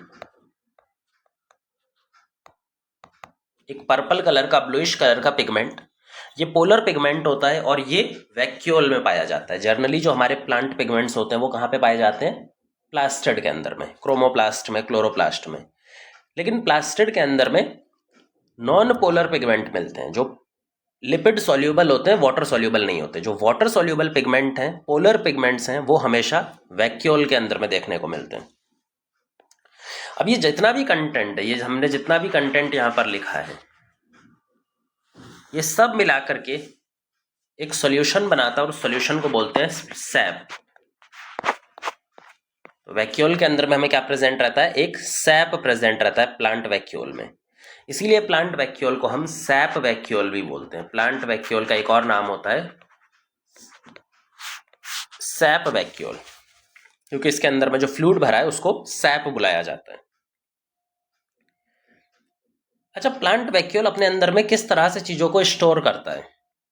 Speaker 1: एक पर्पल कलर का, ब्लूइश कलर का पिगमेंट, ये पोलर पिगमेंट होता है और ये वैक्यूल में पाया जाता है। जर्नली जो हमारे प्लांट पिगमेंट्स होते हैं वो कहाँ पे पाए जाते हैं, प्लास्टिड के अंदर में, क्रोमोप्लास्ट में, क्लोरोप्लास्ट में। लेकिन प्लास्टिड के अंदर में नॉन पोलर पिगमेंट मिलते हैं जो लिपिड सॉल्यूबल होते हैं, वाटर सॉल्यूबल नहीं होते। जो वाटर सॉल्यूबल पिगमेंट हैं, पोलर पिगमेंट्स हैं, वो हमेशा वैक्यूल के अंदर में देखने को मिलते हैं। अब ये जितना भी कंटेंट है, ये हमने जितना भी कंटेंट यहाँ पर लिखा है, ये सब मिला करके एक सॉल्यूशन बनाता है और उस सॉल्यूशन को बोलते हैं सैप। तो वैक्यूल के अंदर में हमें क्या प्रेजेंट रहता है, एक सैप प्रेजेंट रहता है प्लांट वैक्यूल में। इसीलिए प्लांट वैक्यूल को हम सैप वैक्यूल भी बोलते हैं। प्लांट वैक्यूल का एक और नाम होता है सैप वैक्यूल, क्योंकि इसके अंदर में जो फ्लूइड भरा है उसको सैप बुलाया जाता है। अच्छा, प्लांट वैक्यूल अपने अंदर में किस तरह से चीज़ों को स्टोर करता है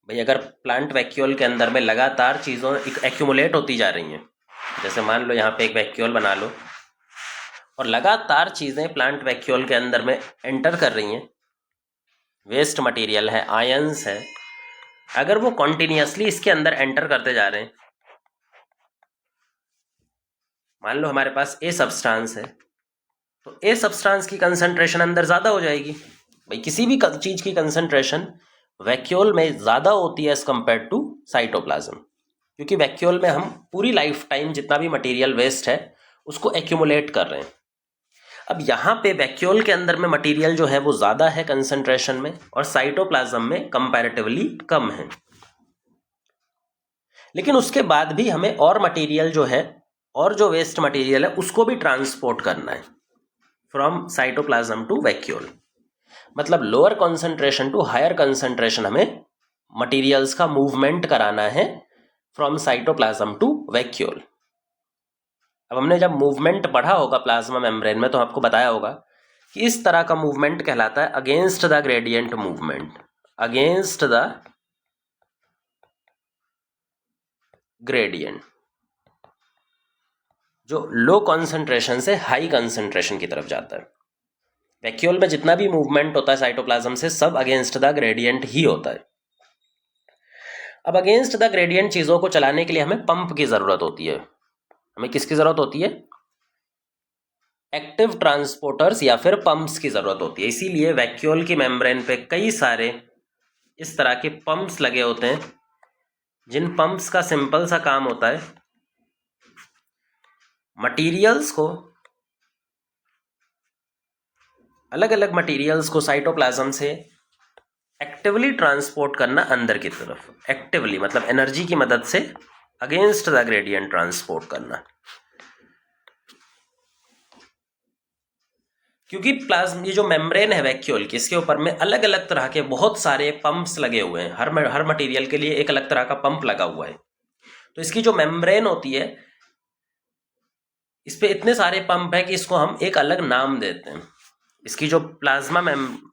Speaker 1: भाई। अगर प्लांट वैक्यूल के अंदर में लगातार चीज़ों एक्यूमुलेट होती जा रही हैं, जैसे मान लो यहाँ पे एक वैक्यूल बना लो और लगातार चीज़ें प्लांट वैक्यूल के अंदर में एंटर कर रही हैं, वेस्ट मटेरियल है, आयंस है, अगर वो कॉन्टिन्यूसली इसके अंदर एंटर करते जा रहे हैं, मान लो हमारे पास ए सब्सटेंस है, तो ए सब्सटेंस की कंसंट्रेशन अंदर ज़्यादा हो जाएगी। भाई किसी भी चीज़ की कंसंट्रेशन वैक्यूल में ज़्यादा होती है एज कम्पेयर टू साइटोप्लाज्म, क्योंकि वैक्यूल में हम पूरी लाइफ टाइम जितना भी मटेरियल वेस्ट है उसको एक्यूमुलेट कर रहे हैं। अब यहाँ पे वैक्यूल के अंदर में मटेरियल जो है वो ज़्यादा है कंसंट्रेशन में और साइटोप्लाज्म में कंपैरेटिवली कम है। लेकिन उसके बाद भी हमें और मटेरियल जो है और जो वेस्ट मटेरियल है उसको भी ट्रांसपोर्ट करना है फ्रॉम साइटोप्लाज्म टू वैक्यूल। मतलब lower concentration to higher concentration हमें मटेरियल्स का मूवमेंट कराना है फ्रॉम साइटोप्लाज्म टू वैक्यूल। अब हमने जब मूवमेंट पढ़ा होगा प्लाज्मा मेम्ब्रेन में तो आपको बताया होगा कि इस तरह का मूवमेंट कहलाता है against the gradient movement. Against the gradient, जो लो कंसंट्रेशन से हाई कंसंट्रेशन की तरफ जाता है। वैक्यूल में जितना भी मूवमेंट होता है साइटोप्लाज्म से सब अगेंस्ट द ग्रेडियंट ही होता है। अब अगेंस्ट द ग्रेडियंट चीज़ों को चलाने के लिए हमें पंप की ज़रूरत होती है। हमें किसकी ज़रूरत होती है, एक्टिव ट्रांसपोर्टर्स या फिर पंप्स की ज़रूरत होती है। इसीलिए वैक्यूल की मेम्ब्रेन पे कई सारे इस तरह के पंप्स लगे होते हैं, जिन पंप्स का सिंपल सा काम होता है मटेरियल्स को, अलग अलग मटेरियल्स को साइटोप्लाज्म से एक्टिवली ट्रांसपोर्ट करना अंदर की तरफ। एक्टिवली मतलब एनर्जी की मदद से अगेंस्ट द ग्रेडियंट ट्रांसपोर्ट करना। क्योंकि प्लाज्मा, ये जो मेम्ब्रेन है वैक्यूल की, इसके ऊपर में अलग अलग तरह के बहुत सारे पंप्स लगे हुए हैं। हर मटेरियल के लिए एक अलग तरह का पंप लगा हुआ है। तो इसकी जो मेम्ब्रेन होती है, इस पे इतने सारे पंप है कि इसको हम एक अलग नाम देते हैं। इसकी जो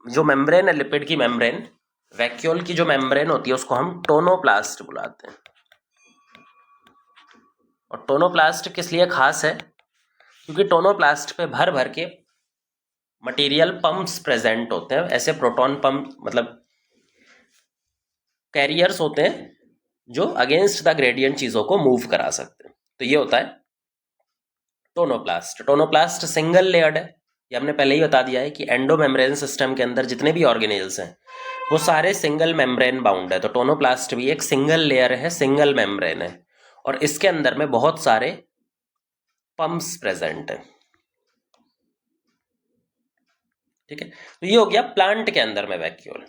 Speaker 1: जो मेम्ब्रेन है, लिपिड की मेम्ब्रेन, वैक्यूल की जो मेम्ब्रेन होती है, उसको हम टोनोप्लास्ट बुलाते हैं। और टोनोप्लास्ट किस लिए खास है? क्योंकि टोनोप्लास्ट पे भर भर के मटेरियल पंप्स प्रेजेंट होते हैं। ऐसे प्रोटॉन पंप मतलब कैरियर्स होते हैं जो अगेंस्ट द ग्रेडियंट चीज़ों को मूव करा सकते हैं। तो ये होता है टोनोप्लास्ट। टोनोप्लास्ट सिंगल लेयर्ड है, ये हमने पहले ही बता दिया है कि एंडोमेम्ब्रेन सिस्टम के अंदर जितने भी ऑर्गेनेल्स हैं वो सारे सिंगल मेम्ब्रेन बाउंड है। तो टोनोप्लास्ट भी एक सिंगल लेयर है, सिंगल मेम्ब्रेन है, और इसके अंदर में बहुत सारे पंप्स प्रेजेंट है। ठीक है, तो ये हो गया प्लांट के अंदर में वैक्यूल।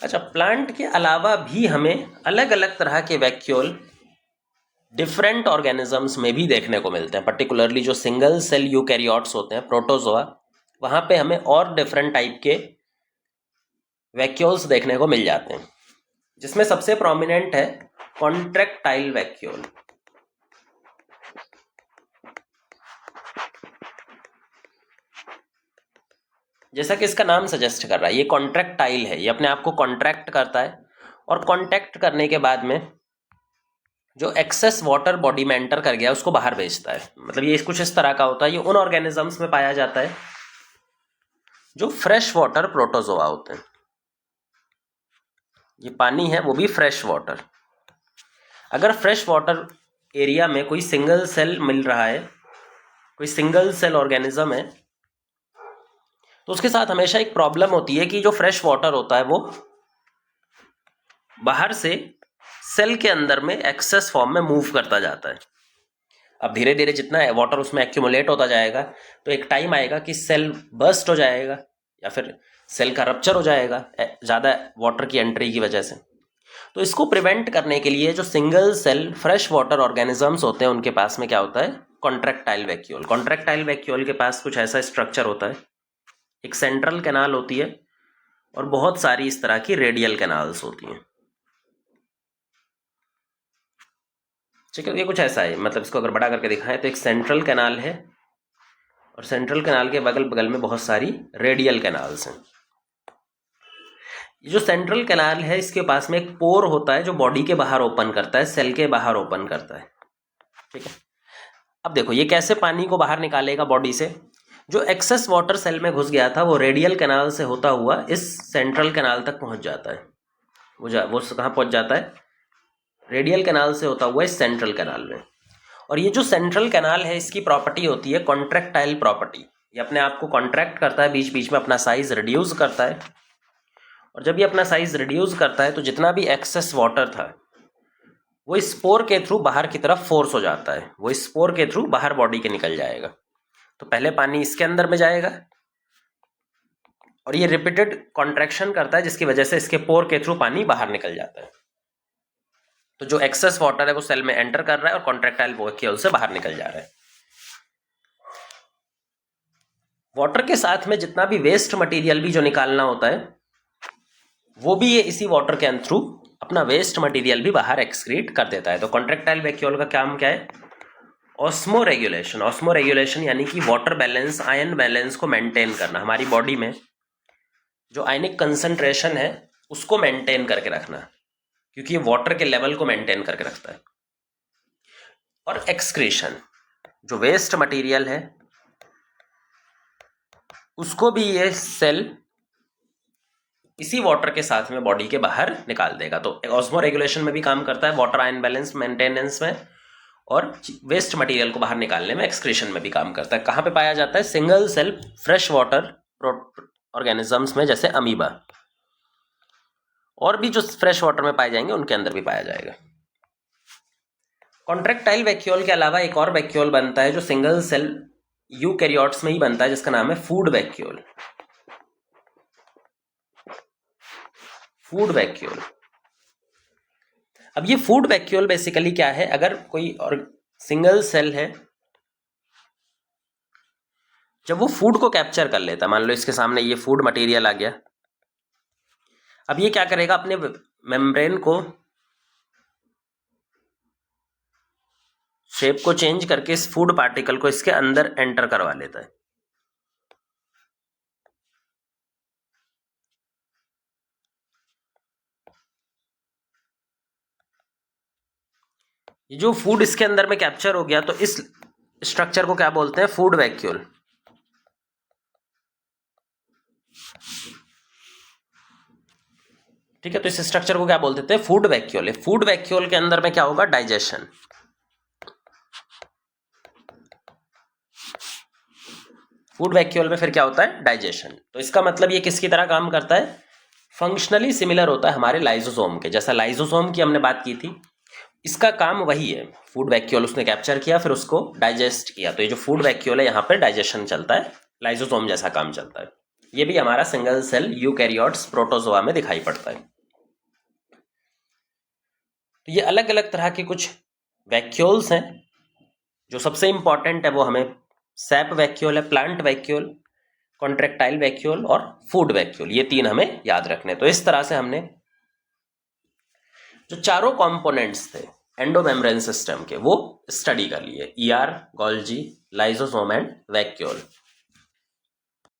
Speaker 1: अच्छा, प्लांट के अलावा भी हमें अलग अलग तरह के वैक्यूल डिफरेंट ऑर्गेनिजम्स में भी देखने को मिलते हैं। पर्टिकुलरली जो सिंगल सेल यूकैरियोट्स होते हैं, प्रोटोजोआ, वहां पे हमें और डिफरेंट टाइप के वैक्यूल्स देखने को मिल जाते हैं, जिसमें सबसे प्रोमिनेंट है कॉन्ट्रैक्टाइल वैक्यूल। जैसा कि इसका नाम सजेस्ट कर रहा है, ये कॉन्ट्रैक्टाइल है, ये अपने आप को कॉन्ट्रैक्ट करता है, और कॉन्ट्रैक्ट करने के बाद में जो एक्सेस वाटर बॉडी में एंटर कर गया उसको बाहर भेजता है। मतलब ये कुछ इस तरह का होता है। ये उन ऑर्गेनिजम्स में पाया जाता है जो फ्रेश वाटर प्रोटोजोआ होते हैं। ये पानी है, वो भी फ्रेश वाटर। अगर फ्रेश वाटर एरिया में कोई सिंगल सेल मिल रहा है, कोई सिंगल सेल ऑर्गेनिज्म है, तो उसके साथ हमेशा एक प्रॉब्लम होती है कि जो फ्रेश वाटर होता है वो बाहर से सेल के अंदर में एक्सेस फॉर्म में मूव करता जाता है। अब धीरे धीरे जितना वाटर उसमें एक्यूमुलेट होता जाएगा तो एक टाइम आएगा कि सेल बर्स्ट हो जाएगा या फिर सेल का रप्चर हो जाएगा ज़्यादा वाटर की एंट्री की वजह से। तो इसको प्रिवेंट करने के लिए जो single cell fresh water organisms होते हैं उनके पास में क्या होता है? Contractile vacuole. कॉन्ट्रैक्टाइल वैक्यूल के पास कुछ ऐसा स्ट्रक्चर होता है, एक सेंट्रल कैनाल होती है और बहुत सारी इस तरह की रेडियल कैनाल्स होती हैं। ठीक है, ये कुछ ऐसा है। मतलब इसको अगर बड़ा करके दिखाएं तो एक सेंट्रल कैनाल है और सेंट्रल कैनाल के बगल बगल में बहुत सारी रेडियल कैनाल्स हैं। ये जो सेंट्रल कैनाल है इसके पास में एक पोर होता है जो बॉडी के बाहर ओपन करता है, सेल के बाहर ओपन करता है। ठीक है, अब देखो ये कैसे पानी को बाहर निकालेगा बॉडी से। जो एक्सेस वाटर सेल में घुस गया था वो रेडियल कैनाल से होता हुआ इस सेंट्रल कैनाल तक पहुंच जाता है। वो कहाँ पहुंच जाता है? रेडियल कैनाल से होता हुआ इस सेंट्रल कैनाल में। और ये जो सेंट्रल कैनाल है इसकी प्रॉपर्टी होती है कॉन्ट्रैक्टाइल प्रॉपर्टी। ये अपने आप को कॉन्ट्रैक्ट करता है, बीच बीच में अपना साइज रिड्यूस करता है, और जब ये अपना साइज रिड्यूस करता है तो जितना भी एक्सेस वाटर था वो इस स्पोर के थ्रू बाहर की तरफ फोर्स हो जाता है। वो इस स्पोर के थ्रू बाहर बॉडी के निकल जाएगा। तो पहले पानी इसके अंदर में जाएगा और ये रिपीटेड कॉन्ट्रैक्शन करता है जिसकी वजह से इसके पोर के थ्रू पानी बाहर निकल जाता है। तो जो एक्सेस वाटर है वो सेल में एंटर कर रहा है और कॉन्ट्रैक्टाइल वैक्यूल से बाहर निकल जा रहा है। वाटर के साथ में जितना भी वेस्ट मटेरियल भी जो निकालना होता है वो भी ये इसी वाटर के थ्रू अपना वेस्ट मटेरियल भी बाहर एक्सक्रीट कर देता है। तो कॉन्ट्रैक्टाइल वैक्यूल का काम क्या है? Osmo regulation. ऑस्मो रेगुलेशन यानी कि वाटर बैलेंस, आयन बैलेंस को मेंटेन करना। हमारी बॉडी में जो आयनिक कंसंट्रेशन है उसको मेंटेन करके रखना, क्योंकि ये वाटर के लेवल को मेंटेन करके रखता है। और एक्सक्रीशन, जो वेस्ट मटेरियल है उसको भी ये सेल इसी वाटर के साथ में बॉडी के बाहर निकाल देगा। तो ऑस्मो रेगुलेशन में भी काम करता है, वाटर आयन बैलेंस मेंटेनेंस में, और वेस्ट मटेरियल को बाहर निकालने में, एक्सक्रीशन में भी काम करता है। कहाँ पे पाया जाता है? Single cell fresh water organisms में, जैसे अमीबा, और भी जो फ्रेश वाटर में पाए जाएंगे उनके अंदर भी पाया जाएगा। कॉन्ट्रैक्टाइल वैक्यूल के अलावा एक और वैक्यूल बनता है जो सिंगल सेल यूकैरियोट्स में ही बनता है, जिसका नाम है फूड वैक्यूल। Food vacuole. अब ये फूड वैक्यूल बेसिकली क्या है? अगर कोई और सिंगल सेल है, जब वो फूड को कैप्चर कर लेता है, मान लो इसके सामने ये फूड मटेरियल आ गया, अब ये क्या करेगा? अपने मेम्ब्रेन को, शेप को चेंज करके इस फूड पार्टिकल को इसके अंदर एंटर करवा लेता है। ये जो फूड इसके अंदर में कैप्चर हो गया, तो इस स्ट्रक्चर को क्या बोलते हैं? Food vacuole. ठीक है, तो इस स्ट्रक्चर को क्या बोलते थे? Food vacuole. फूड वैक्यूल के अंदर में क्या होगा? डाइजेशन। फूड वैक्यूल में फिर क्या होता है? डाइजेशन। तो इसका मतलब ये किसकी तरह काम करता है? फंक्शनली सिमिलर होता है हमारे लाइसोसोम के। जैसा लाइसोसोम की हमने बात की थी, इसका काम वही है। फूड वैक्यूल उसने कैप्चर किया, फिर उसको डाइजेस्ट किया। तो ये जो फूड वैक्यूल है, यहाँ पे डाइजेशन चलता है, लाइसोसोम जैसा काम चलता है। ये भी हमारा सिंगल सेल यूकैरियोट्स प्रोटोजोआ में दिखाई पड़ता है। तो ये अलग अलग तरह के कुछ वैक्यूल्स हैं। जो सबसे इंपॉर्टेंट है वो हमें सैप वैक्यूल है, प्लांट वैक्यूल, कॉन्ट्रैक्टाइल वैक्यूल और फूड वैक्यूल, ये तीन हमें याद रखने। तो इस तरह से हमने जो चारों कंपोनेंट्स थे एंडोमेम्ब्रेन सिस्टम के, वो स्टडी कर लिए: ER, Golgi, lysosome and vacuole.